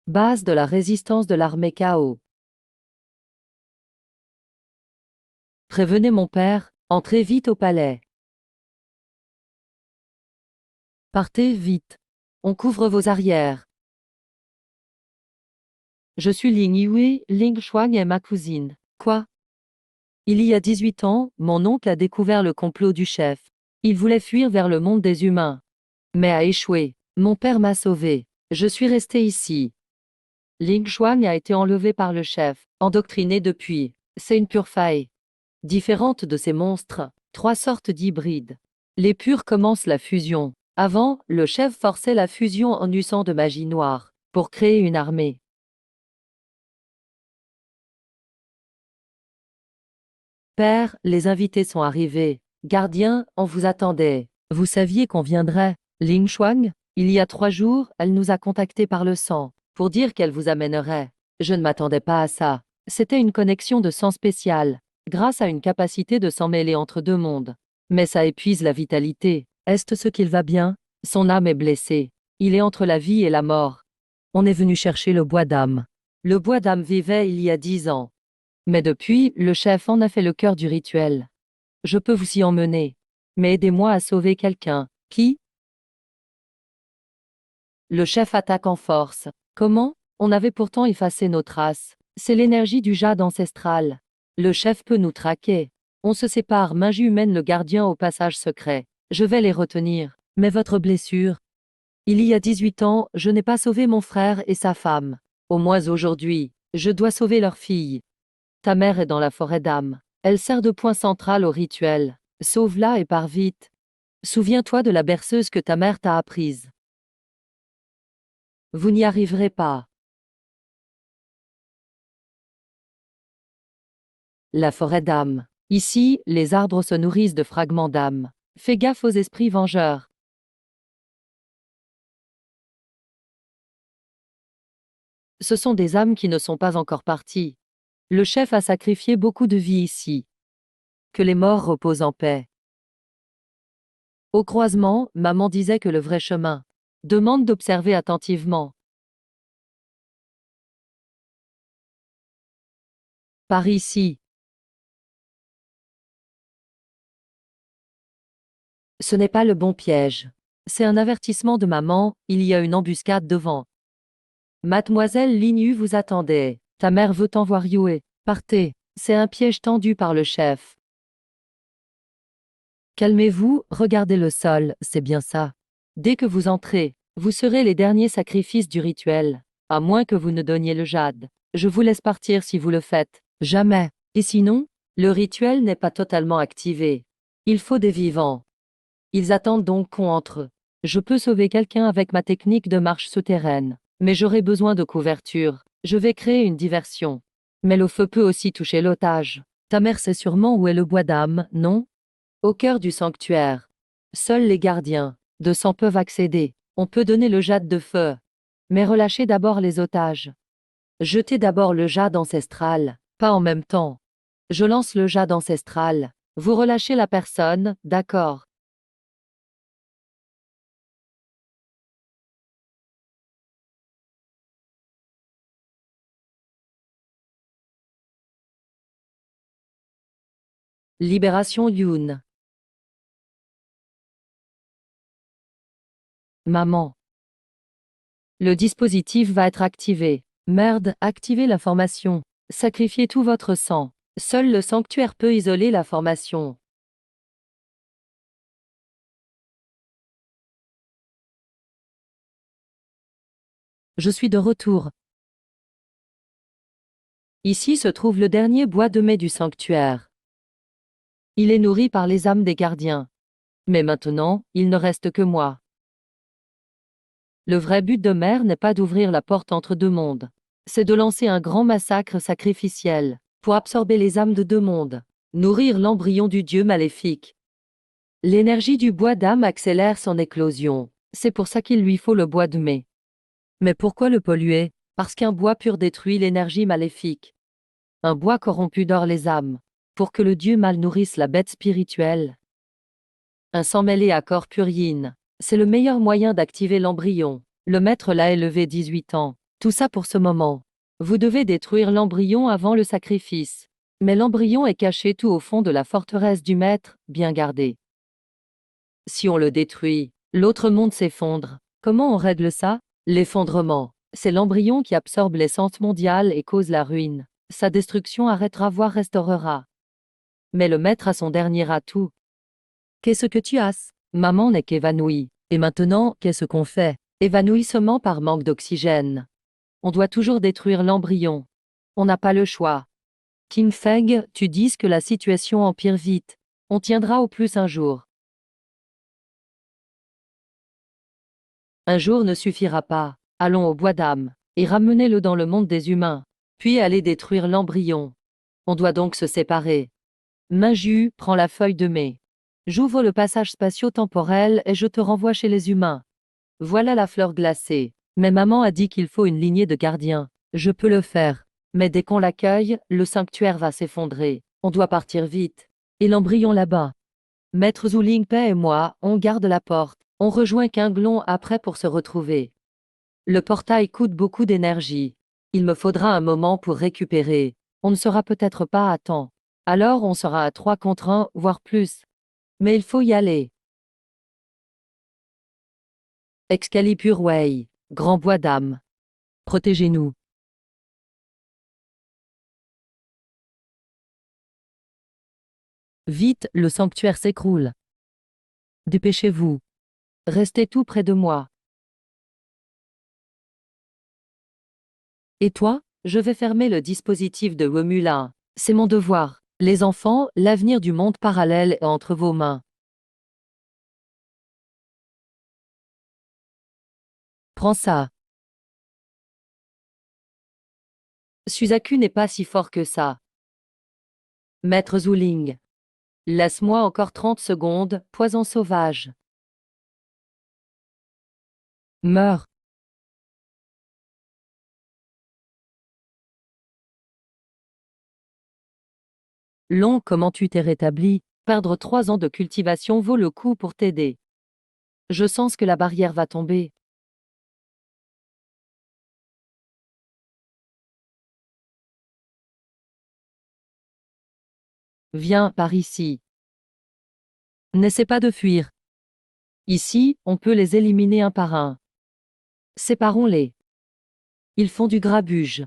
Base de la résistance de l'armée Cao. Prévenez mon père, entrez vite au palais. Partez vite. On couvre vos arrières. Je suis Ling Yue, Ling Shuang est ma cousine. Quoi? Il y a 18 ans, mon oncle a découvert le complot du chef. Il voulait fuir vers le monde des humains. Mais a échoué. Mon père m'a sauvé. Je suis resté ici. Ling Shuang a été enlevé par le chef, endoctriné depuis. C'est une pure faille. Différente de ces monstres, 3 sortes d'hybrides. Les purs commencent la fusion. Avant, le chef forçait la fusion en usant de magie noire, pour créer une armée. Père, les invités sont arrivés. Gardien, on vous attendait. Vous saviez qu'on viendrait. Ling Shuang, il y a 3 jours, elle nous a contactés par le sang, pour dire qu'elle vous amènerait. Je ne m'attendais pas à ça. C'était une connexion de sang spéciale, grâce à une capacité de s'en mêler entre 2 mondes. Mais ça épuise la vitalité. Est-ce ce qu'il va bien? Son âme est blessée. Il est entre la vie et la mort. On est venu chercher le bois d'âme. Le bois d'âme vivait il y a 10 ans. Mais depuis, le chef en a fait le cœur du rituel. Je peux vous y emmener. Mais aidez-moi à sauver quelqu'un. Qui? Le chef attaque en force. Comment? On avait pourtant effacé nos traces. C'est l'énergie du jade ancestral. Le chef peut nous traquer. On se sépare, magie humaine le gardien au passage secret. Je vais les retenir. Mais votre blessure? Il y a 18 ans, je n'ai pas sauvé mon frère et sa femme. Au moins aujourd'hui, je dois sauver leur fille. Ta mère est dans la forêt d'âme. Elle sert de point central au rituel. Sauve-la et pars vite. Souviens-toi de la berceuse que ta mère t'a apprise. Vous n'y arriverez pas. La forêt d'âme. Ici, les arbres se nourrissent de fragments d'âme. Fais gaffe aux esprits vengeurs. Ce sont des âmes qui ne sont pas encore parties. Le chef a sacrifié beaucoup de vies ici. Que les morts reposent en paix. Au croisement, maman disait que le vrai chemin demande d'observer attentivement. Par ici. Ce n'est pas le bon piège. C'est un avertissement de maman, il y a une embuscade devant. Mademoiselle Linyu vous attendait. Ta mère veut t'envoyer Yue. Partez. C'est un piège tendu par le chef. Calmez-vous, regardez le sol, c'est bien ça. Dès que vous entrez, vous serez les derniers sacrifices du rituel. À moins que vous ne donniez le jade. Je vous laisse partir si vous le faites. Jamais. Et sinon, le rituel n'est pas totalement activé. Il faut des vivants. Ils attendent donc qu'on entre. Je peux sauver quelqu'un avec ma technique de marche souterraine. Mais j'aurai besoin de couverture. Je vais créer une diversion. Mais le feu peut aussi toucher l'otage. Ta mère sait sûrement où est le bois d'âme, non? Au cœur du sanctuaire. Seuls les gardiens de sang peuvent accéder. On peut donner le jade de feu. Mais relâchez d'abord les otages. Jetez d'abord le jade ancestral, pas en même temps. Je lance le jade ancestral. Vous relâchez la personne, d'accord. Libération Yoon. Maman. Le dispositif va être activé. Merde, activez la formation. Sacrifiez tout votre sang. Seul le sanctuaire peut isoler la formation. Je suis de retour. Ici se trouve le dernier bois de mai du sanctuaire. Il est nourri par les âmes des gardiens. Mais maintenant, il ne reste que moi. Le vrai but de Mère n'est pas d'ouvrir la porte entre deux mondes. C'est de lancer un grand massacre sacrificiel, pour absorber les âmes de deux mondes, nourrir l'embryon du dieu maléfique. L'énergie du bois d'âme accélère son éclosion, c'est pour ça qu'il lui faut le bois de mai. Mais pourquoi le polluer? Parce qu'un bois pur détruit l'énergie maléfique. Un bois corrompu dort les âmes, pour que le dieu mal nourrisse la bête spirituelle. Un sang mêlé à corps purine, c'est le meilleur moyen d'activer l'embryon. Le maître l'a élevé 18 ans. Tout ça pour ce moment. Vous devez détruire l'embryon avant le sacrifice. Mais l'embryon est caché tout au fond de la forteresse du maître, bien gardé. Si on le détruit, l'autre monde s'effondre. Comment on règle ça? L'effondrement. C'est l'embryon qui absorbe l'essence mondiale et cause la ruine. Sa destruction arrêtera voire restaurera. Mais le maître a son dernier atout. Qu'est-ce que tu as? Maman n'est qu'évanouie. Et maintenant, qu'est-ce qu'on fait? Évanouissement par manque d'oxygène. On doit toujours détruire l'embryon. On n'a pas le choix. King Feng, tu dis que la situation empire vite. On tiendra au plus un jour. Un jour ne suffira pas. Allons au bois d'âme, et ramenez-le dans le monde des humains. Puis allez détruire l'embryon. On doit donc se séparer. Minju, prends la feuille de mai. J'ouvre le passage spatio-temporel et je te renvoie chez les humains. Voilà la fleur glacée. Mais maman a dit qu'il faut une lignée de gardiens. Je peux le faire. Mais dès qu'on l'accueille, le sanctuaire va s'effondrer. On doit partir vite. Et l'embryon là-bas. Maître Zhu Lingpei et moi, on garde la porte. On rejoint Qinglong après pour se retrouver. Le portail coûte beaucoup d'énergie. Il me faudra un moment pour récupérer. On ne sera peut-être pas à temps. Alors on sera à 3 contre 1, voire plus. Mais il faut y aller. Excalibur Way, grand bois d'âme. Protégez-nous. Vite, le sanctuaire s'écroule. Dépêchez-vous. Restez tout près de moi. Et toi? Je vais fermer le dispositif de Romulin. C'est mon devoir. Les enfants, l'avenir du monde parallèle est entre vos mains. Prends ça. Suzaku n'est pas si fort que ça. Maître Zuling. Laisse-moi encore 30 secondes, poison sauvage. Meurs. Long, comment tu t'es rétabli? Perdre 3 ans de cultivation vaut le coup pour t'aider. Je sens que la barrière va tomber. Viens par ici. N'essaie pas de fuir. Ici, on peut les éliminer un par un. Séparons-les. Ils font du grabuge.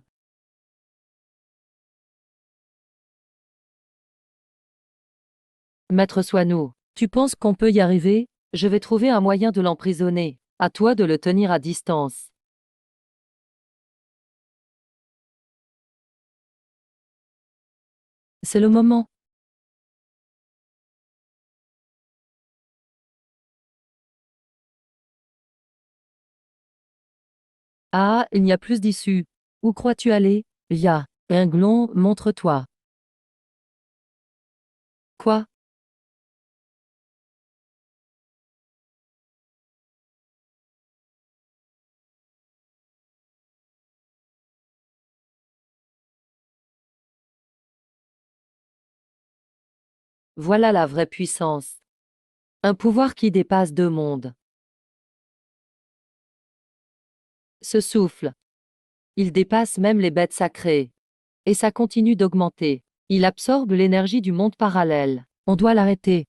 Maître Soineau, tu penses qu'on peut y arriver? Je vais trouver un moyen de l'emprisonner. À toi de le tenir à distance. C'est le moment. Ah, il n'y a plus d'issue. Où crois-tu aller? Via. Inglon, montre-toi. Quoi? Voilà la vraie puissance. Un pouvoir qui dépasse deux mondes. Ce souffle. Il dépasse même les bêtes sacrées. Et ça continue d'augmenter. Il absorbe l'énergie du monde parallèle. On doit l'arrêter.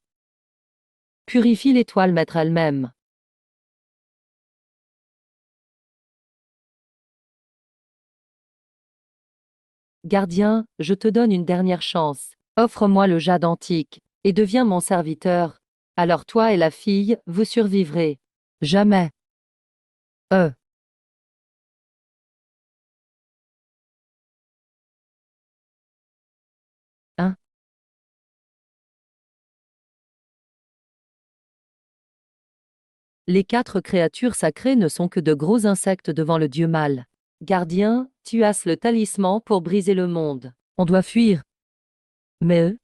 Purifie l'étoile maître elle-même. Gardien, je te donne une dernière chance. Offre-moi le jade antique, et deviens mon serviteur. Alors toi et la fille, vous survivrez. Jamais. Euh. Hein? Les 4 créatures sacrées ne sont que de gros insectes devant le dieu mal. Gardien, tu as le talisman pour briser le monde. On doit fuir. Mais eux?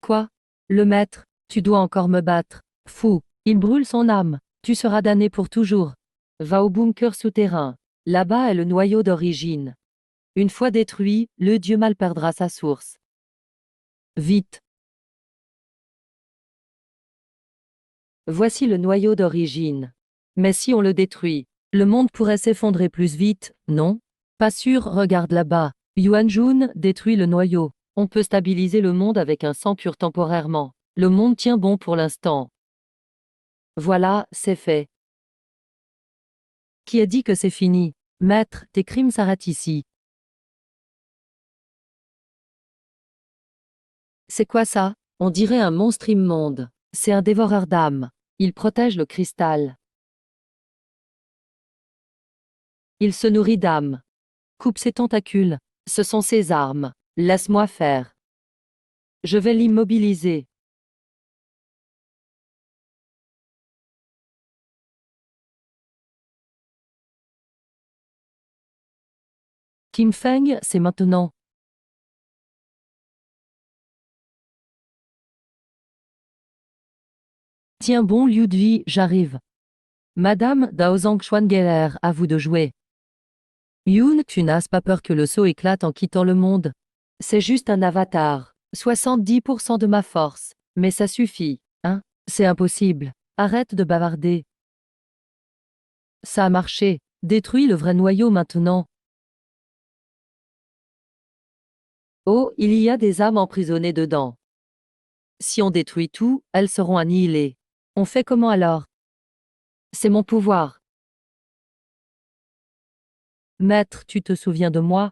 Quoi? Le maître, tu dois encore me battre. Fou, il brûle son âme. Tu seras damné pour toujours. Va au bunker souterrain. Là-bas est le noyau d'origine. Une fois détruit, le dieu mal perdra sa source. Vite. Voici le noyau d'origine. Mais si on le détruit, le monde pourrait s'effondrer plus vite, non? Pas sûr, regarde là-bas. Yuan-Jun détruit le noyau. On peut stabiliser le monde avec un sang pur temporairement. Le monde tient bon pour l'instant. Voilà, c'est fait. Qui a dit que c'est fini? Maître, tes crimes s'arrêtent ici. C'est quoi ça? On dirait un monstre immonde. C'est un dévoreur d'âmes. Il protège le cristal. Il se nourrit d'âmes. Coupe ses tentacules. Ce sont ses armes. Laisse-moi faire. Je vais l'immobiliser. Kim Feng, c'est maintenant. Tiens bon Liu Dui, j'arrive. Madame Daozang Xuangeler, à vous de jouer. Yoon, tu n'as pas peur que le sceau éclate en quittant le monde? C'est juste un avatar. 70% de ma force. Mais ça suffit, hein? C'est impossible. Arrête de bavarder. Ça a marché. Détruis le vrai noyau maintenant. Oh, il y a des âmes emprisonnées dedans. Si on détruit tout, elles seront annihilées. On fait comment alors? C'est mon pouvoir. Maître, tu te souviens de moi?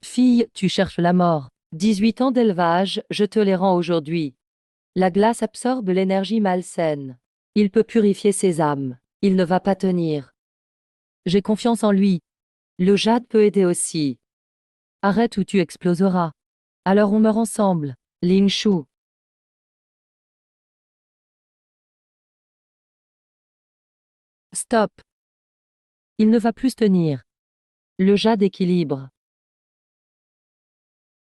Fille, tu cherches la mort. 18 ans d'élevage, je te les rends aujourd'hui. La glace absorbe l'énergie malsaine. Il peut purifier ses âmes. Il ne va pas tenir. J'ai confiance en lui. Le jade peut aider aussi. Arrête ou tu exploseras. Alors on meurt ensemble. Lin Shu. Stop. Il ne va plus tenir. Le jade équilibre.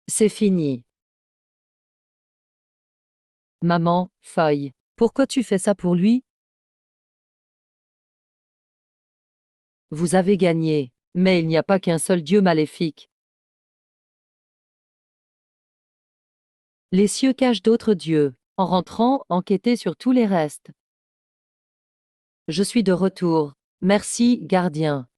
C'est fini. Maman, Feuille. Pourquoi tu fais ça pour lui? Vous avez gagné. Mais il n'y a pas qu'un seul dieu maléfique. Les cieux cachent d'autres dieux. En rentrant, enquêtez sur tous les restes. Je suis de retour. Merci, gardien.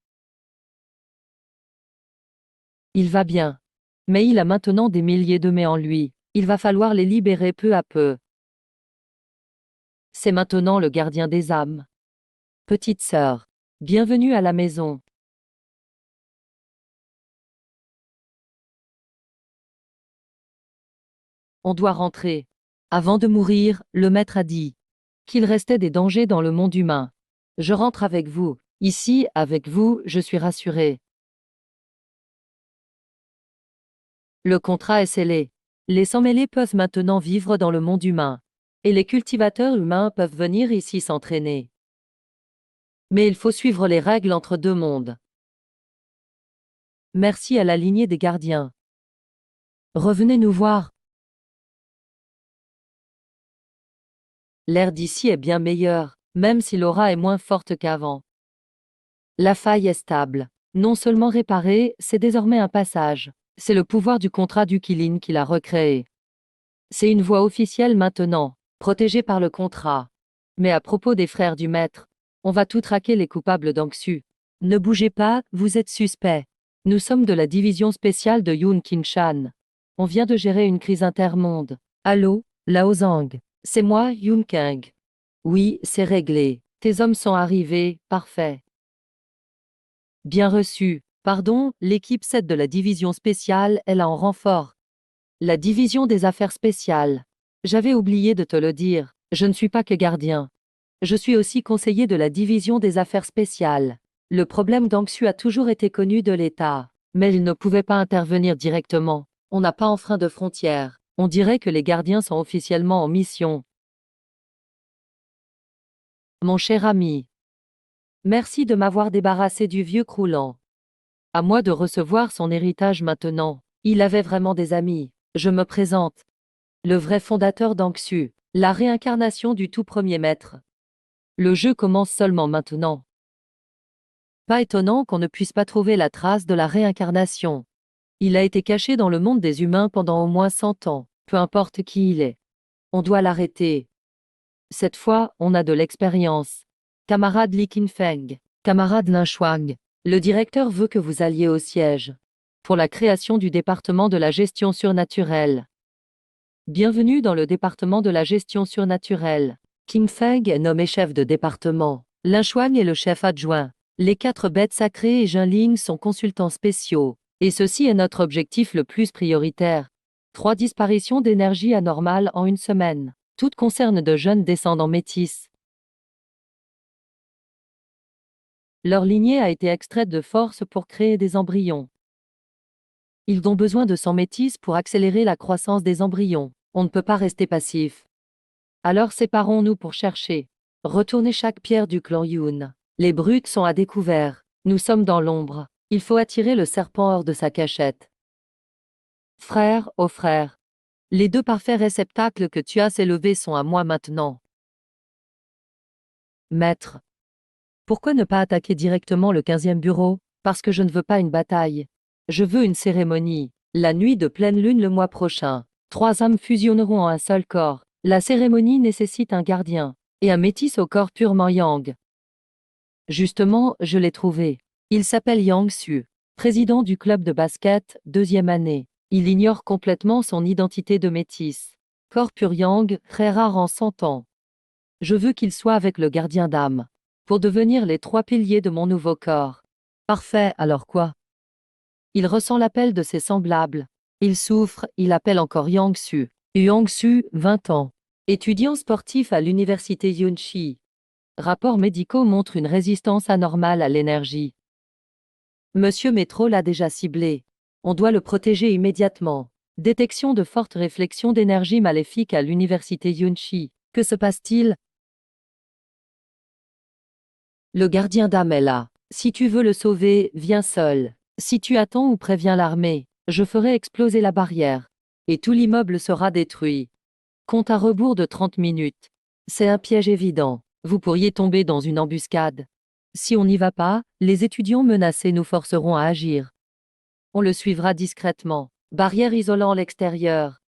Il va bien. Mais il a maintenant des milliers de mets en lui. Il va falloir les libérer peu à peu. C'est maintenant le gardien des âmes. Petite sœur. Bienvenue à la maison. On doit rentrer. Avant de mourir, le maître a dit qu'il restait des dangers dans le monde humain. Je rentre avec vous. Ici, avec vous, je suis rassuré. Le contrat est scellé. Les sans-mêlés peuvent maintenant vivre dans le monde humain. Et les cultivateurs humains peuvent venir ici s'entraîner. Mais il faut suivre les règles entre deux mondes. Merci à la lignée des gardiens. Revenez nous voir. L'air d'ici est bien meilleur, même si l'aura est moins forte qu'avant. La faille est stable. Non seulement réparée, c'est désormais un passage. C'est le pouvoir du contrat du Qilin qui l'a recréé. C'est une voie officielle maintenant, protégée par le contrat. Mais à propos des frères du maître, on va tout traquer les coupables d'Angsu. Ne bougez pas, vous êtes suspects. Nous sommes de la division spéciale de Yun Qinshan. On vient de gérer une crise intermonde. Allô, Lao Zhang. C'est moi, Yun Kang. Oui, c'est réglé. Tes hommes sont arrivés, parfait. Bien reçu. Pardon, l'équipe 7 de la division spéciale est là en renfort. La division des affaires spéciales. J'avais oublié de te le dire, je ne suis pas que gardien. Je suis aussi conseiller de la division des affaires spéciales. Le problème d'Angsu a toujours été connu de l'État, mais il ne pouvait pas intervenir directement. On n'a pas enfreint de frontières. On dirait que les gardiens sont officiellement en mission. Mon cher ami. Merci de m'avoir débarrassé du vieux croulant. À moi de recevoir son héritage maintenant. Il avait vraiment des amis. Je me présente. Le vrai fondateur d'Anxu. La réincarnation du tout premier maître. Le jeu commence seulement maintenant. Pas étonnant qu'on ne puisse pas trouver la trace de la réincarnation. Il a été caché dans le monde des humains pendant au moins 100 ans, peu importe qui il est. On doit l'arrêter. Cette fois, on a de l'expérience. Camarade Li Qinfeng, camarade Lin Shuang, le directeur veut que vous alliez au siège pour la création du département de la gestion surnaturelle. Bienvenue dans le département de la gestion surnaturelle. Qinfeng est nommé chef de département. Lin Shuang est le chef adjoint. Les 4 bêtes sacrées et Jinling sont consultants spéciaux. Et ceci est notre objectif le plus prioritaire. 3 disparitions d'énergie anormale en une semaine. Toutes concernent de jeunes descendants métis. Leur lignée a été extraite de force pour créer des embryons. Ils ont besoin de sang métis pour accélérer la croissance des embryons. On ne peut pas rester passif. Alors séparons-nous pour chercher. Retournez chaque pierre du clan Yun. Les brutes sont à découvert. Nous sommes dans l'ombre. Il faut attirer le serpent hors de sa cachette. Frère, oh frère. Les 2 parfaits réceptacles que tu as élevés sont à moi maintenant. Maître. Pourquoi ne pas attaquer directement le 15e bureau? Parce que je ne veux pas une bataille. Je veux une cérémonie. La nuit de pleine lune le mois prochain. 3 âmes fusionneront en un seul corps. La cérémonie nécessite un gardien. Et un métis au corps purement yang. Justement, je l'ai trouvé. Il s'appelle Yang Su. Président du club de basket, 2e année. Il ignore complètement son identité de métis. Corps pur yang, très rare en 100 ans. Je veux qu'il soit avec le gardien d'âme. Pour devenir les 3 piliers de mon nouveau corps. Parfait, alors quoi? Il ressent l'appel de ses semblables. Il souffre, il appelle encore Yang Su. Yang Su, 20 ans. Étudiant sportif à l'université Yunchi. Rapports médicaux montrent une résistance anormale à l'énergie. Monsieur Métro l'a déjà ciblé. On doit le protéger immédiatement. Détection de fortes réflexions d'énergie maléfique à l'université Yunchi. Que se passe-t-il? Le gardien d'âme est là. Si tu veux le sauver, viens seul. Si tu attends ou préviens l'armée, je ferai exploser la barrière. Et tout l'immeuble sera détruit. Compte à rebours de 30 minutes. C'est un piège évident. Vous pourriez tomber dans une embuscade. Si on n'y va pas, les étudiants menacés nous forceront à agir. On le suivra discrètement. Barrière isolant l'extérieur.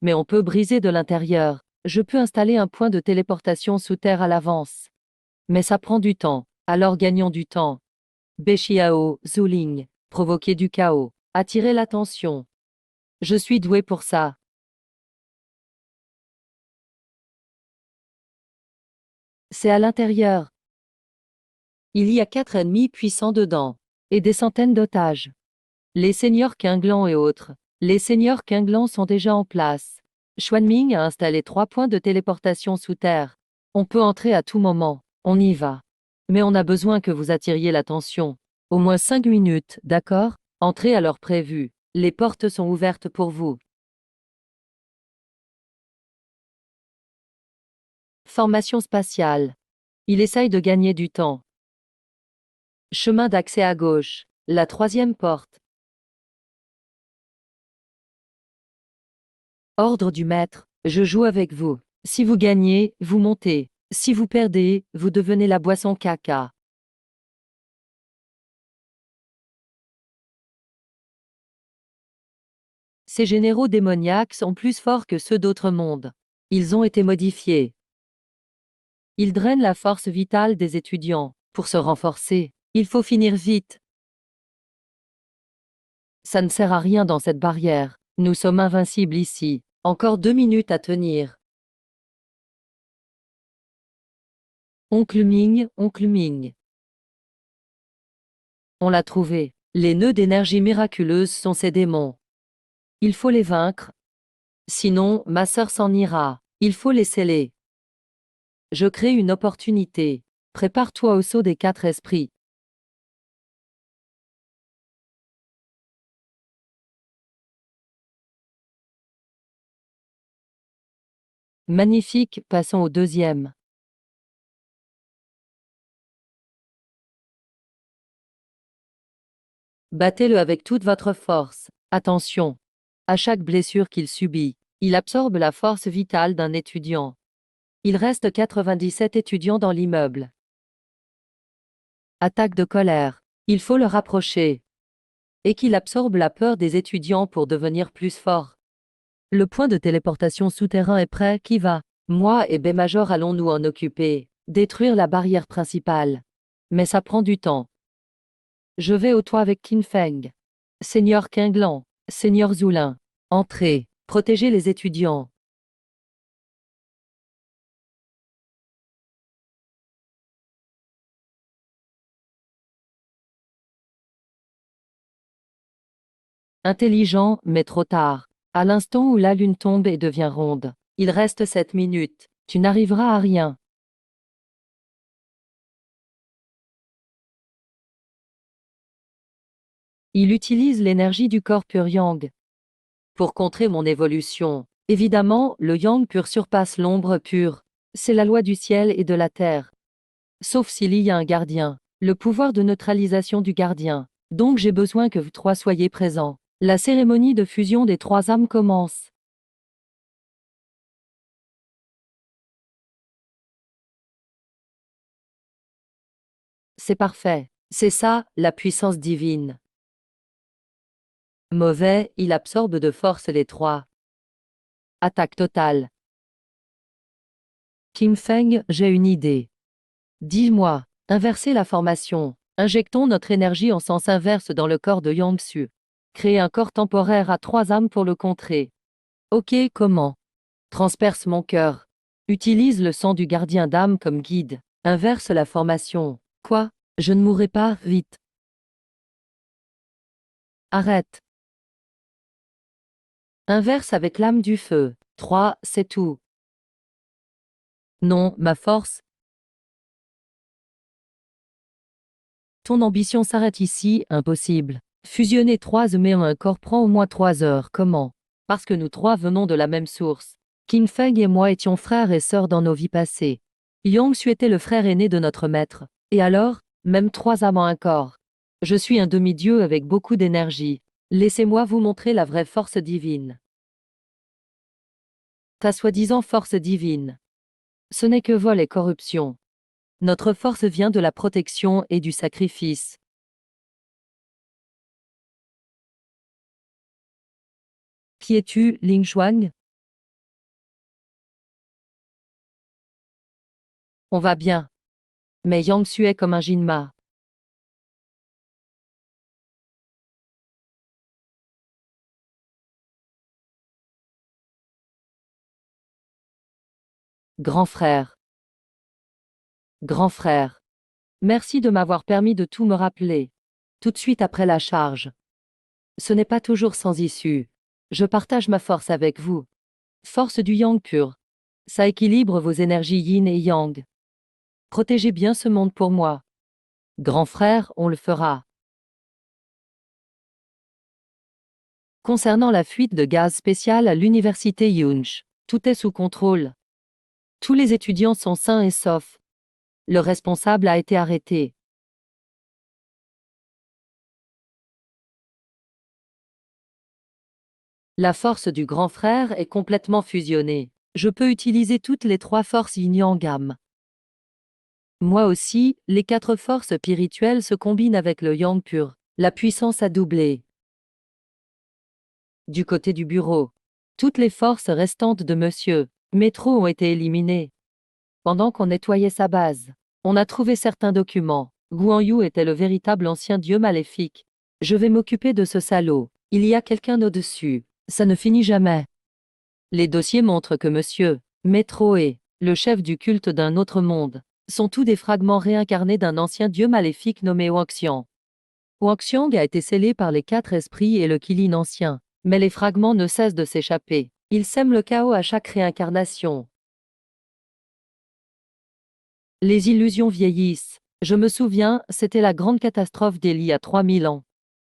Mais on peut briser de l'intérieur. Je peux installer un point de téléportation sous terre à l'avance. Mais ça prend du temps. Alors gagnons du temps. Bexiao, Zuling. Provoquer du chaos. Attirer l'attention. Je suis doué pour ça. C'est à l'intérieur. Il y a 4 ennemis puissants dedans. Et des centaines d'otages. Les seigneurs Qinglan et autres. Les seigneurs Qinglan sont déjà en place. Xuanming a installé 3 points de téléportation sous terre. On peut entrer à tout moment. On y va. Mais on a besoin que vous attiriez l'attention. Au moins 5 minutes, d'accord? Entrez à l'heure prévue. Les portes sont ouvertes pour vous. Formation spatiale. Il essaye de gagner du temps. Chemin d'accès à gauche. La 3e porte. Ordre du maître. Je joue avec vous. Si vous gagnez, vous montez. Si vous perdez, vous devenez la boisson caca. Ces généraux démoniaques sont plus forts que ceux d'autres mondes. Ils ont été modifiés. Ils drainent la force vitale des étudiants. Pour se renforcer, il faut finir vite. Ça ne sert à rien dans cette barrière. Nous sommes invincibles ici. Encore 2 minutes à tenir. Oncle Ming, Oncle Ming. On l'a trouvé. Les nœuds d'énergie miraculeuse sont ces démons. Il faut les vaincre. Sinon, ma sœur s'en ira. Il faut les sceller. Je crée une opportunité. Prépare-toi au saut des 4 esprits. Magnifique, passons au deuxième. Battez-le avec toute votre force. Attention. À chaque blessure qu'il subit, il absorbe la force vitale d'un étudiant. Il reste 97 étudiants dans l'immeuble. Attaque de colère. Il faut le rapprocher. Et qu'il absorbe la peur des étudiants pour devenir plus fort. Le point de téléportation souterrain est prêt, qui va? Moi et B-Major allons-nous en occuper, détruire la barrière principale. Mais ça prend du temps. Je vais au toit avec Qin Feng. Seigneur Qinglan, Seigneur Zoulin, entrez, protégez les étudiants. Intelligent, mais trop tard. À l'instant où la lune tombe et devient ronde, il reste 7 minutes. Tu n'arriveras à rien. Il utilise l'énergie du corps pur yang. Pour contrer mon évolution, évidemment, le yang pur surpasse l'ombre pure. C'est la loi du ciel et de la terre. Sauf s'il y a un gardien. Le pouvoir de neutralisation du gardien. Donc j'ai besoin que vous trois soyez présents. La cérémonie de fusion des trois âmes commence. C'est parfait. C'est ça, la puissance divine. Mauvais, il absorbe de force les trois. Attaque totale. Kim Feng, j'ai une idée. Dis-moi, inverser la formation. Injectons notre énergie en sens inverse dans le corps de Yang Su. Créer un corps temporaire à trois âmes pour le contrer. Ok, comment? Transperce mon cœur. Utilise le sang du gardien d'âme comme guide. Inverse la formation. Quoi? Je ne mourrai pas, vite. Arrête. Inverse avec l'âme du feu. 3, c'est tout. Non, ma force. Ton ambition s'arrête ici, impossible. Fusionner trois âmes en un corps prend au moins 3 heures. Comment? Parce que nous trois venons de la même source. Qin Feng et moi étions frères et sœurs dans nos vies passées. Yang Su était le frère aîné de notre maître. Et alors, même trois âmes en un corps. Je suis un demi-dieu avec beaucoup d'énergie. Laissez-moi vous montrer la vraie force divine. Ta soi-disant force divine. Ce n'est que vol et corruption. Notre force vient de la protection et du sacrifice. Qui es-tu, Ling Xuan? On va bien. Mais Yang Su est comme un Jinma. Grand frère. Grand frère. Merci de m'avoir permis de tout me rappeler. Tout de suite après la charge. Ce n'est pas toujours sans issue. Je partage ma force avec vous. Force du yang pur. Ça équilibre vos énergies yin et yang. Protégez bien ce monde pour moi. Grand frère, on le fera. Concernant la fuite de gaz spécial à l'université Yunch, tout est sous contrôle. Tous les étudiants sont sains et saufs. Le responsable a été arrêté. La force du grand frère est complètement fusionnée. Je peux utiliser toutes les trois forces yin-yang gamme. Moi aussi, les 4 forces spirituelles se combinent avec le yang pur. La puissance a doublé. Du côté du bureau, toutes les forces restantes de Monsieur Métro ont été éliminées. Pendant qu'on nettoyait sa base, on a trouvé certains documents. Guan Yu était le véritable ancien dieu maléfique. Je vais m'occuper de ce salaud. Il y a quelqu'un au-dessus. Ça ne finit jamais. Les dossiers montrent que Monsieur Métro est le chef du culte d'un autre monde. Sont tous des fragments réincarnés d'un ancien dieu maléfique nommé Huaxiang. Huaxiang a été scellé par les 4 esprits et le Qilin ancien. Mais les fragments ne cessent de s'échapper. Ils sèment le chaos à chaque réincarnation. Les illusions vieillissent. Je me souviens, c'était la grande catastrophe d'il y a 3000 ans.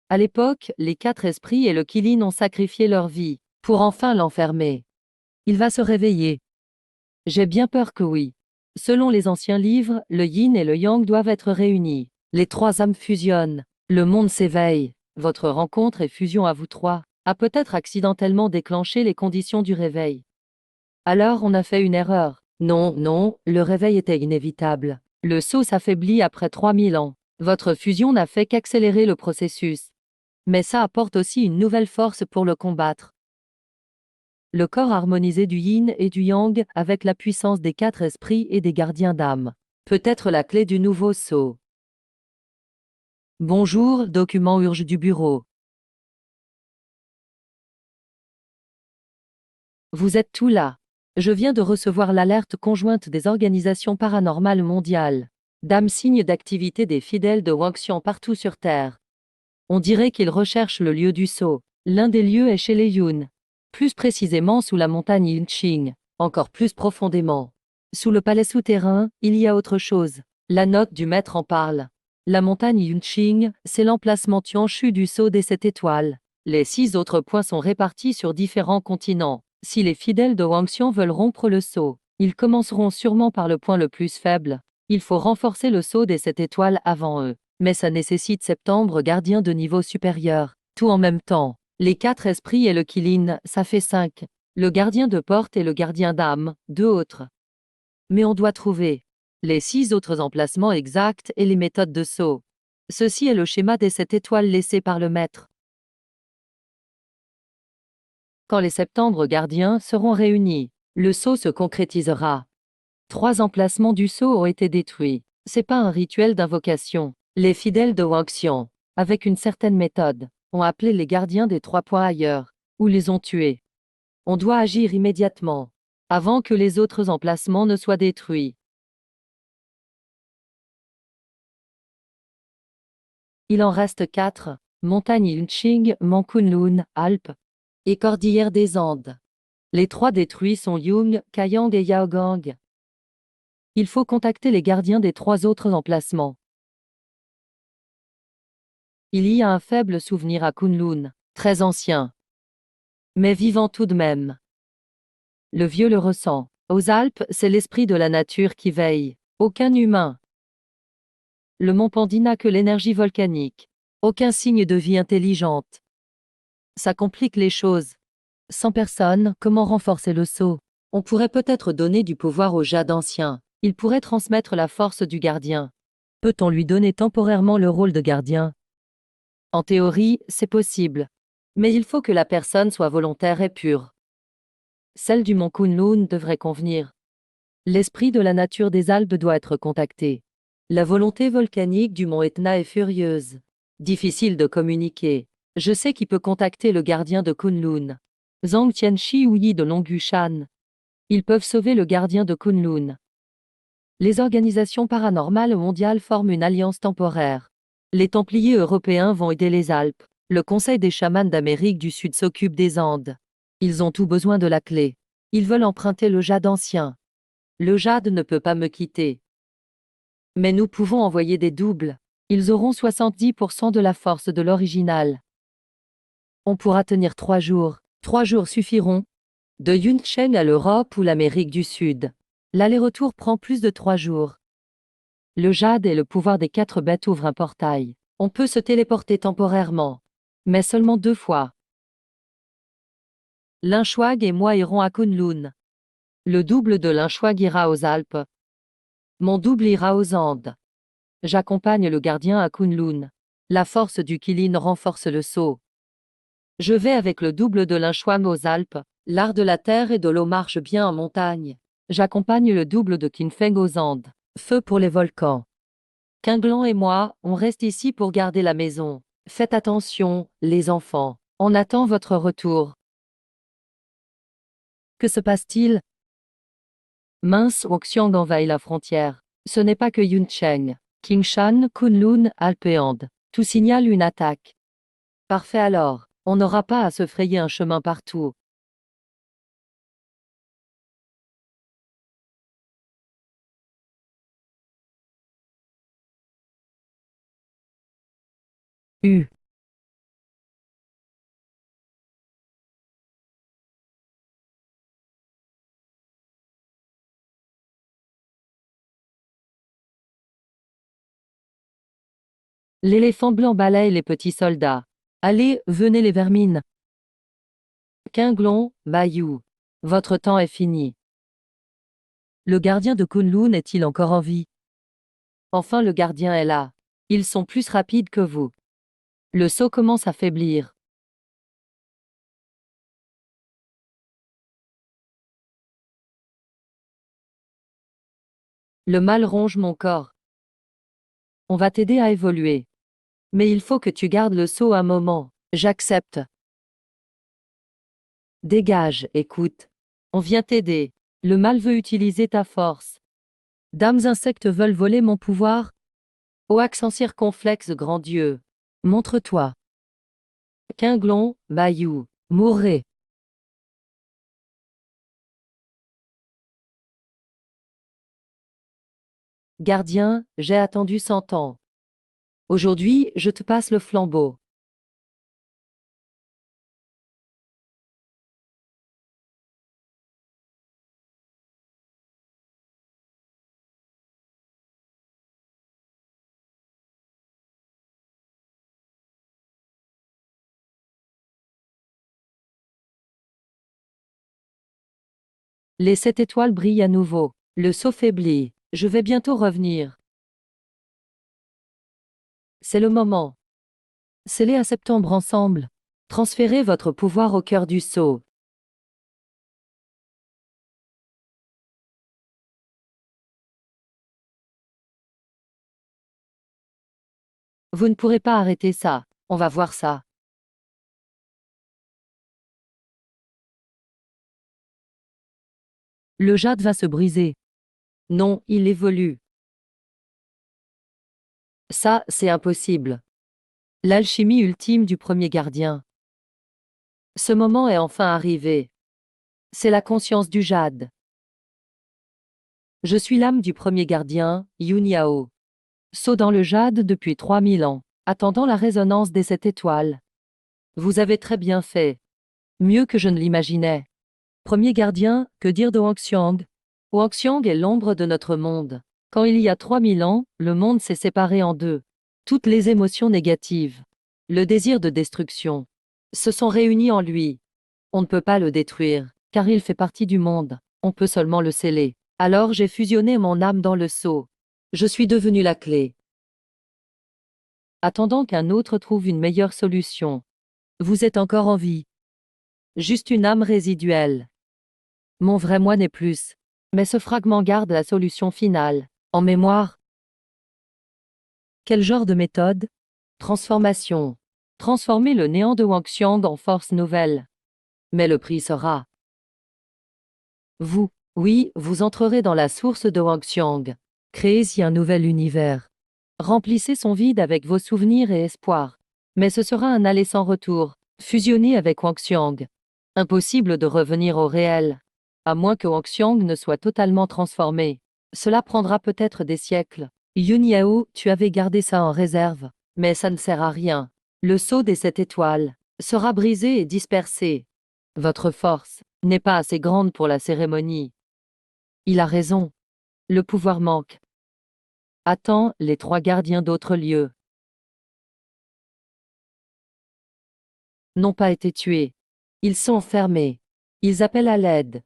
À l'époque, les 4 esprits et le Qilin ont sacrifié leur vie pour enfin l'enfermer. Il va se réveiller. J'ai bien peur que oui. Selon les anciens livres, le yin et le yang doivent être réunis. Les trois âmes fusionnent. Le monde s'éveille. Votre rencontre et fusion à vous trois a peut-être accidentellement déclenché les conditions du réveil. Alors on a fait une erreur. Non, non, le réveil était inévitable. Le sceau s'affaiblit après 3000 ans. Votre fusion n'a fait qu'accélérer le processus. Mais ça apporte aussi une nouvelle force pour le combattre. Le corps harmonisé du yin et du yang avec la puissance des 4 esprits et des gardiens d'âme peut être la clé du nouveau sceau. Bonjour, document urge du bureau. Vous êtes tout là. Je viens de recevoir l'alerte conjointe des organisations paranormales mondiales. Dame signe d'activité des fidèles de Wangxian partout sur Terre. On dirait qu'ils recherchent le lieu du sceau. L'un des lieux est chez les Yun. Plus précisément sous la montagne Yunqing. Encore plus profondément. Sous le palais souterrain, il y a autre chose. La note du maître en parle. La montagne Yunqing, c'est l'emplacement Tianshu du sceau des 7 étoiles. Les 6 autres points sont répartis sur différents continents. Si les fidèles de Wangxian veulent rompre le sceau, ils commenceront sûrement par le point le plus faible. Il faut renforcer le sceau des 7 étoiles avant eux. Mais ça nécessite septembre gardiens de niveau supérieur. Tout en même temps. Les 4 esprits et le Qilin, ça fait 5. Le gardien de porte et le gardien d'âme, 2 autres. Mais on doit trouver les 6 autres emplacements exacts et les méthodes de saut. Ceci est le schéma des 7 étoiles laissé par le maître. Quand les septembres gardiens seront réunis, le saut se concrétisera. 3 emplacements du sceau ont été détruits. C'est pas un rituel d'invocation. Les fidèles de Wangxian, avec une certaine méthode, ont appelé les gardiens des 3 points ailleurs, ou les ont tués. On doit agir immédiatement, avant que les autres emplacements ne soient détruits. Il en reste 4, montagne Yunqing, Mont Kunlun, Alpes, et cordillère des Andes. Les 3 détruits sont Yung, Kayang et Yaogang. Il faut contacter les gardiens des 3 autres emplacements. Il y a un faible souvenir à Kunlun, très ancien, mais vivant tout de même. Le vieux le ressent. Aux Alpes, c'est l'esprit de la nature qui veille. Aucun humain. Le mont Pandi n'a que l'énergie volcanique. Aucun signe de vie intelligente. Ça complique les choses. Sans personne, comment renforcer le sceau? On pourrait peut-être donner du pouvoir au jade ancien. Il pourrait transmettre la force du gardien. Peut-on lui donner temporairement le rôle de gardien? En théorie, c'est possible. Mais il faut que la personne soit volontaire et pure. Celle du mont Kunlun devrait convenir. L'esprit de la nature des Alpes doit être contacté. La volonté volcanique du mont Etna est furieuse. Difficile de communiquer. Je sais qui peut contacter le gardien de Kunlun. Zhang Tianchi ou Yi de Longushan. Ils peuvent sauver le gardien de Kunlun. Les organisations paranormales mondiales forment une alliance temporaire. Les Templiers européens vont aider les Alpes. Le Conseil des chamans d'Amérique du Sud s'occupe des Andes. Ils ont tout besoin de la clé. Ils veulent emprunter le jade ancien. Le jade ne peut pas me quitter. Mais nous pouvons envoyer des doubles. Ils auront 70% de la force de l'original. On pourra tenir 3 jours. 3 jours suffiront. De Yuncheng à l'Europe ou l'Amérique du Sud. L'aller-retour prend plus de 3 jours. Le jade et le pouvoir des 4 bêtes ouvrent un portail. On peut se téléporter temporairement. Mais seulement 2 fois. Linchwag et moi irons à Kunlun. Le double de Linchwag ira aux Alpes. Mon double ira aux Andes. J'accompagne le gardien à Kunlun. La force du Qilin renforce le sceau. Je vais avec le double de Linchwag aux Alpes. L'art de la terre et de l'eau marche bien en montagne. J'accompagne le double de Qinfeng aux Andes. Feu pour les volcans. Qinglan et moi, on reste ici pour garder la maison. Faites attention, les enfants. On attend votre retour. Que se passe-t-il? Mince, Wuxiang envahit la frontière. Ce n'est pas que Yuncheng. Qingshan, Kunlun, Alpes et Andes. Tout signale une attaque. Parfait alors. On n'aura pas à se frayer un chemin partout. L'éléphant blanc balaye les petits soldats. Allez, venez les vermines. Quinglon, Bayou. Votre temps est fini. Le gardien de Kunlun est-il encore en vie? Enfin le gardien est là. Ils sont plus rapides que vous. Le sceau commence à faiblir. Le mal ronge mon corps. On va t'aider à évoluer. Mais il faut que tu gardes le sceau un moment. J'accepte. Dégage, écoute. On vient t'aider. Le mal veut utiliser ta force. Dames insectes veulent voler mon pouvoir. Ô accent circonflexe grand Dieu. Montre-toi. Quinglon, Bayou. Mourrez. Gardien, j'ai attendu 100 ans. Aujourd'hui, je te passe le flambeau. Les 7 étoiles brillent à nouveau. Le sceau faiblit. Je vais bientôt revenir. C'est le moment. Scellez à septembre ensemble. Transférez votre pouvoir au cœur du sceau. Vous ne pourrez pas arrêter ça. On va voir ça. Le jade va se briser. Non, il évolue. Ça, c'est impossible. L'alchimie ultime du premier gardien. Ce moment est enfin arrivé. C'est la conscience du jade. Je suis l'âme du premier gardien, Yunyao. Saut dans le jade depuis 3000 ans, attendant la résonance des 7 étoiles. Vous avez très bien fait. Mieux que je ne l'imaginais. Premier gardien, que dire de Huangxiang? Huangxiang est l'ombre de notre monde. Quand il y a 3000 ans, le monde s'est séparé en deux. Toutes les émotions négatives, le désir de destruction, se sont réunies en lui. On ne peut pas le détruire, car il fait partie du monde. On peut seulement le sceller. Alors j'ai fusionné mon âme dans le sceau. Je suis devenu la clé. Attendant qu'un autre trouve une meilleure solution. Vous êtes encore en vie. Juste une âme résiduelle. Mon vrai moi n'est plus. Mais ce fragment garde la solution finale. En mémoire. Quel genre de méthode? Transformation. Transformer le néant de Huangxiang en force nouvelle. Mais le prix sera. Vous, oui, vous entrerez dans la source de Huangxiang. Créez-y un nouvel univers. Remplissez son vide avec vos souvenirs et espoirs. Mais ce sera un aller sans retour, fusionné avec Huangxiang. Impossible de revenir au réel. À moins que Huangxiang ne soit totalement transformé. Cela prendra peut-être des siècles. Yun Yao, tu avais gardé ça en réserve. Mais ça ne sert à rien. Le sceau des 7 étoiles sera brisé et dispersé. Votre force n'est pas assez grande pour la cérémonie. Il a raison. Le pouvoir manque. Attends, les 3 gardiens d'autres lieux n'ont pas été tués. Ils sont enfermés. Ils appellent à l'aide.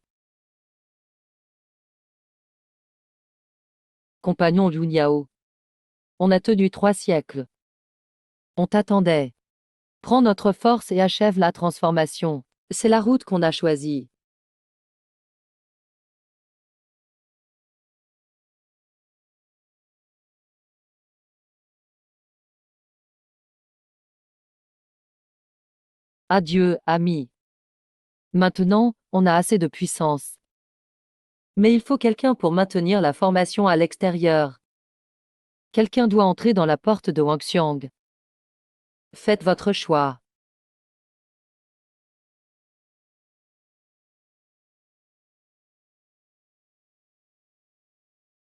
Compagnon Yun Yao. On a tenu 3 siècles. On t'attendait. Prends notre force et achève la transformation. C'est la route qu'on a choisie. Adieu, ami. Maintenant, on a assez de puissance. Mais il faut quelqu'un pour maintenir la formation à l'extérieur. Quelqu'un doit entrer dans la porte de Huangxiang. Faites votre choix.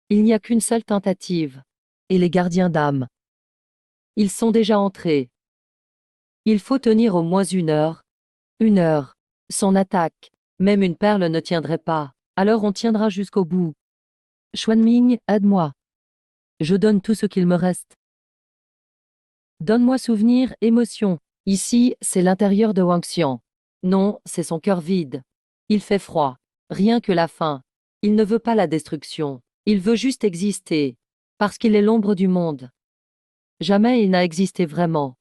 Il n'y a qu'une seule tentative. Et les gardiens d'âme. Ils sont déjà entrés. Il faut tenir au moins 1 heure. 1 heure. Son attaque. Même une perle ne tiendrait pas. Alors on tiendra jusqu'au bout. Xuanming, aide-moi. Je donne tout ce qu'il me reste. Donne-moi souvenir, émotion. Ici, c'est l'intérieur de Wangxian. Non, c'est son cœur vide. Il fait froid. Rien que la faim. Il ne veut pas la destruction. Il veut juste exister. Parce qu'il est l'ombre du monde. Jamais il n'a existé vraiment.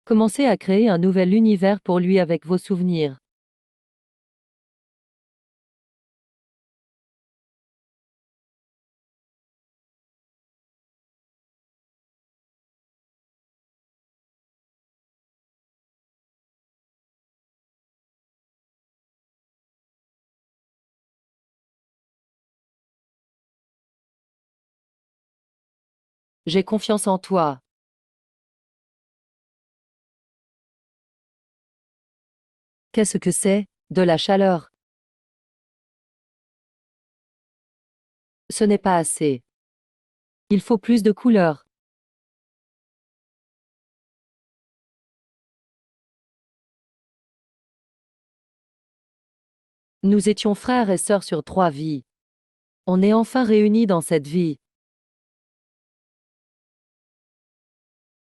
Commencez à créer un nouvel univers pour lui avec vos souvenirs. J'ai confiance en toi. Qu'est-ce que c'est? De la chaleur. Ce n'est pas assez. Il faut plus de couleurs. Nous étions frères et sœurs sur 3 vies. On est enfin réunis dans cette vie.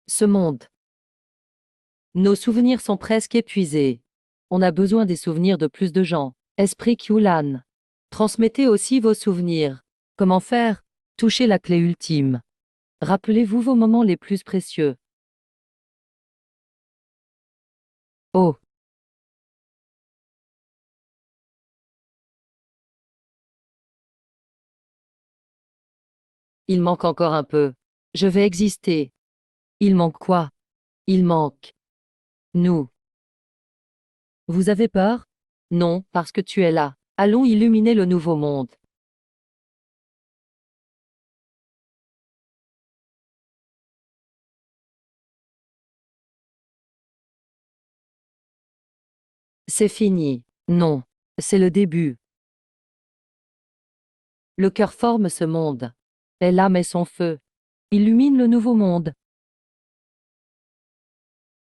Ce monde. Nos souvenirs sont presque épuisés. On a besoin des souvenirs de plus de gens. Esprit Kyulan. Transmettez aussi vos souvenirs. Comment faire? Touchez la clé ultime. Rappelez-vous vos moments les plus précieux. Oh, il manque encore un peu. Je vais exister. Il manque quoi? Il manque nous. Vous avez peur? Non, parce que tu es là. Allons illuminer le nouveau monde. C'est fini. Non. C'est le début. Le cœur forme ce monde. Et l'âme est son feu. Illumine le nouveau monde.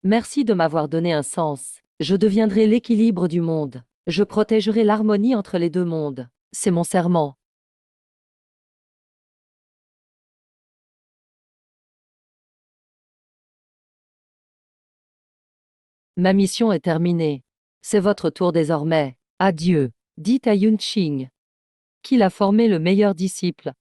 Merci de m'avoir donné un sens. Je deviendrai l'équilibre du monde. Je protégerai l'harmonie entre les deux mondes. C'est mon serment. Ma mission est terminée. C'est votre tour désormais. Adieu. Dites à Yun Qing qu'il a formé le meilleur disciple.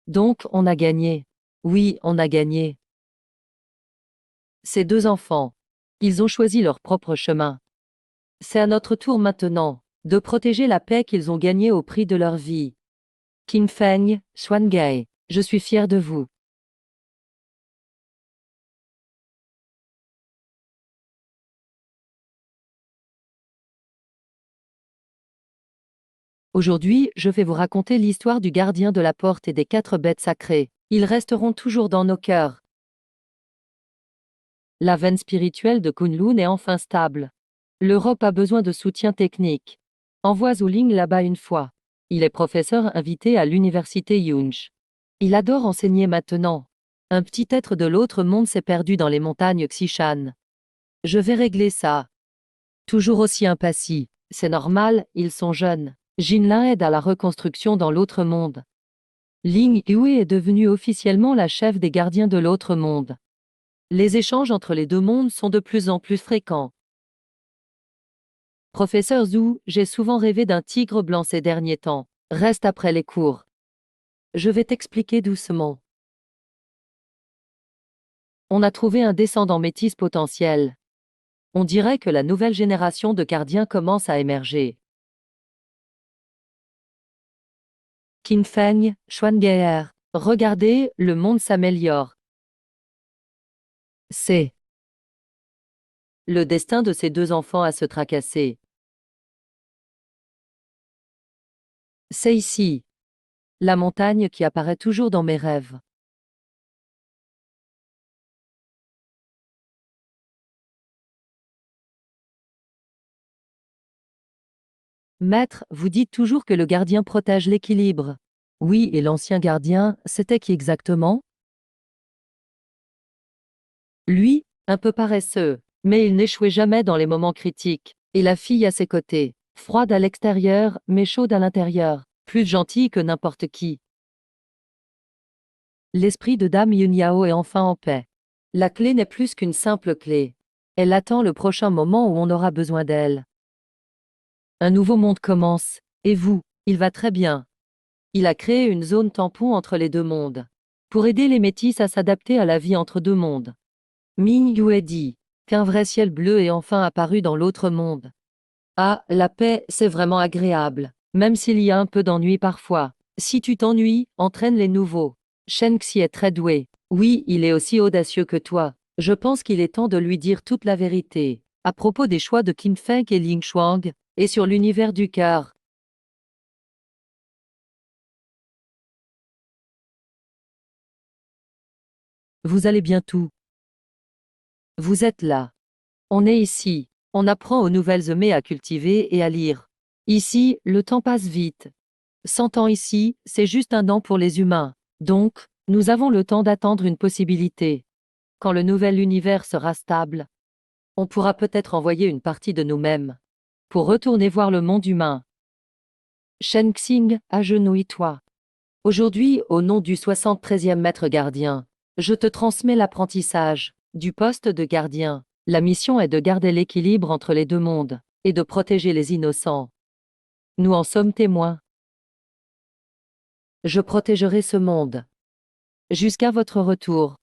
Donc, on a gagné. Oui, on a gagné. Ces 2 enfants. Ils ont choisi leur propre chemin. C'est à notre tour maintenant de protéger la paix qu'ils ont gagnée au prix de leur vie. Qin Feng, Xuangai, je suis fier de vous. Aujourd'hui, je vais vous raconter l'histoire du gardien de la porte et des 4 bêtes sacrées. Ils resteront toujours dans nos cœurs. La veine spirituelle de Kunlun est enfin stable. L'Europe a besoin de soutien technique. Envoie Zuling là-bas une fois. Il est professeur invité à l'université Yunch. Il adore enseigner maintenant. Un petit être de l'autre monde s'est perdu dans les montagnes Xishan. Je vais régler ça. Toujours aussi impatient. C'est normal, ils sont jeunes. Jinlin aide à la reconstruction dans l'autre monde. Ling Yue est devenue officiellement la chef des gardiens de l'autre monde. Les échanges entre les deux mondes sont de plus en plus fréquents. Professeur Zhu, j'ai souvent rêvé d'un tigre blanc ces derniers temps. Reste après les cours. Je vais t'expliquer doucement. On a trouvé un descendant métis potentiel. On dirait que la nouvelle génération de gardiens commence à émerger. Qin Feng, Xuangaer. Regardez, le monde s'améliore. C'est le destin de ces 2 enfants à se tracasser. C'est ici. La montagne qui apparaît toujours dans mes rêves. Maître, vous dites toujours que le gardien protège l'équilibre. Oui, et l'ancien gardien, c'était qui exactement? Lui, un peu paresseux, mais il n'échouait jamais dans les moments critiques. Et la fille à ses côtés, froide à l'extérieur, mais chaude à l'intérieur, plus gentille que n'importe qui. L'esprit de Dame Yunyao est enfin en paix. La clé n'est plus qu'une simple clé. Elle attend le prochain moment où on aura besoin d'elle. Un nouveau monde commence. Et vous, il va très bien. Il a créé une zone tampon entre les deux mondes. Pour aider les métis à s'adapter à la vie entre deux mondes. Ming Yue dit qu'un vrai ciel bleu est enfin apparu dans l'autre monde. Ah, la paix, c'est vraiment agréable, même s'il y a un peu d'ennui parfois. Si tu t'ennuies, entraîne les nouveaux. Shen Xi est très doué. Oui, il est aussi audacieux que toi. Je pense qu'il est temps de lui dire toute la vérité, à propos des choix de Qin Feng et Ling Shuang, et sur l'univers du cœur. Vous allez bien tout. Vous êtes là. On est ici. On apprend aux nouvelles mets à cultiver et à lire. Ici, le temps passe vite. 100 ans ici, c'est juste un an pour les humains. Donc, nous avons le temps d'attendre une possibilité. Quand le nouvel univers sera stable, on pourra peut-être envoyer une partie de nous-mêmes pour retourner voir le monde humain. Shen Xing, agenouille-toi. Aujourd'hui, au nom du 73e maître gardien, je te transmets l'apprentissage du poste de gardien. La mission est de garder l'équilibre entre les deux mondes et de protéger les innocents. Nous en sommes témoins. Je protégerai ce monde jusqu'à votre retour.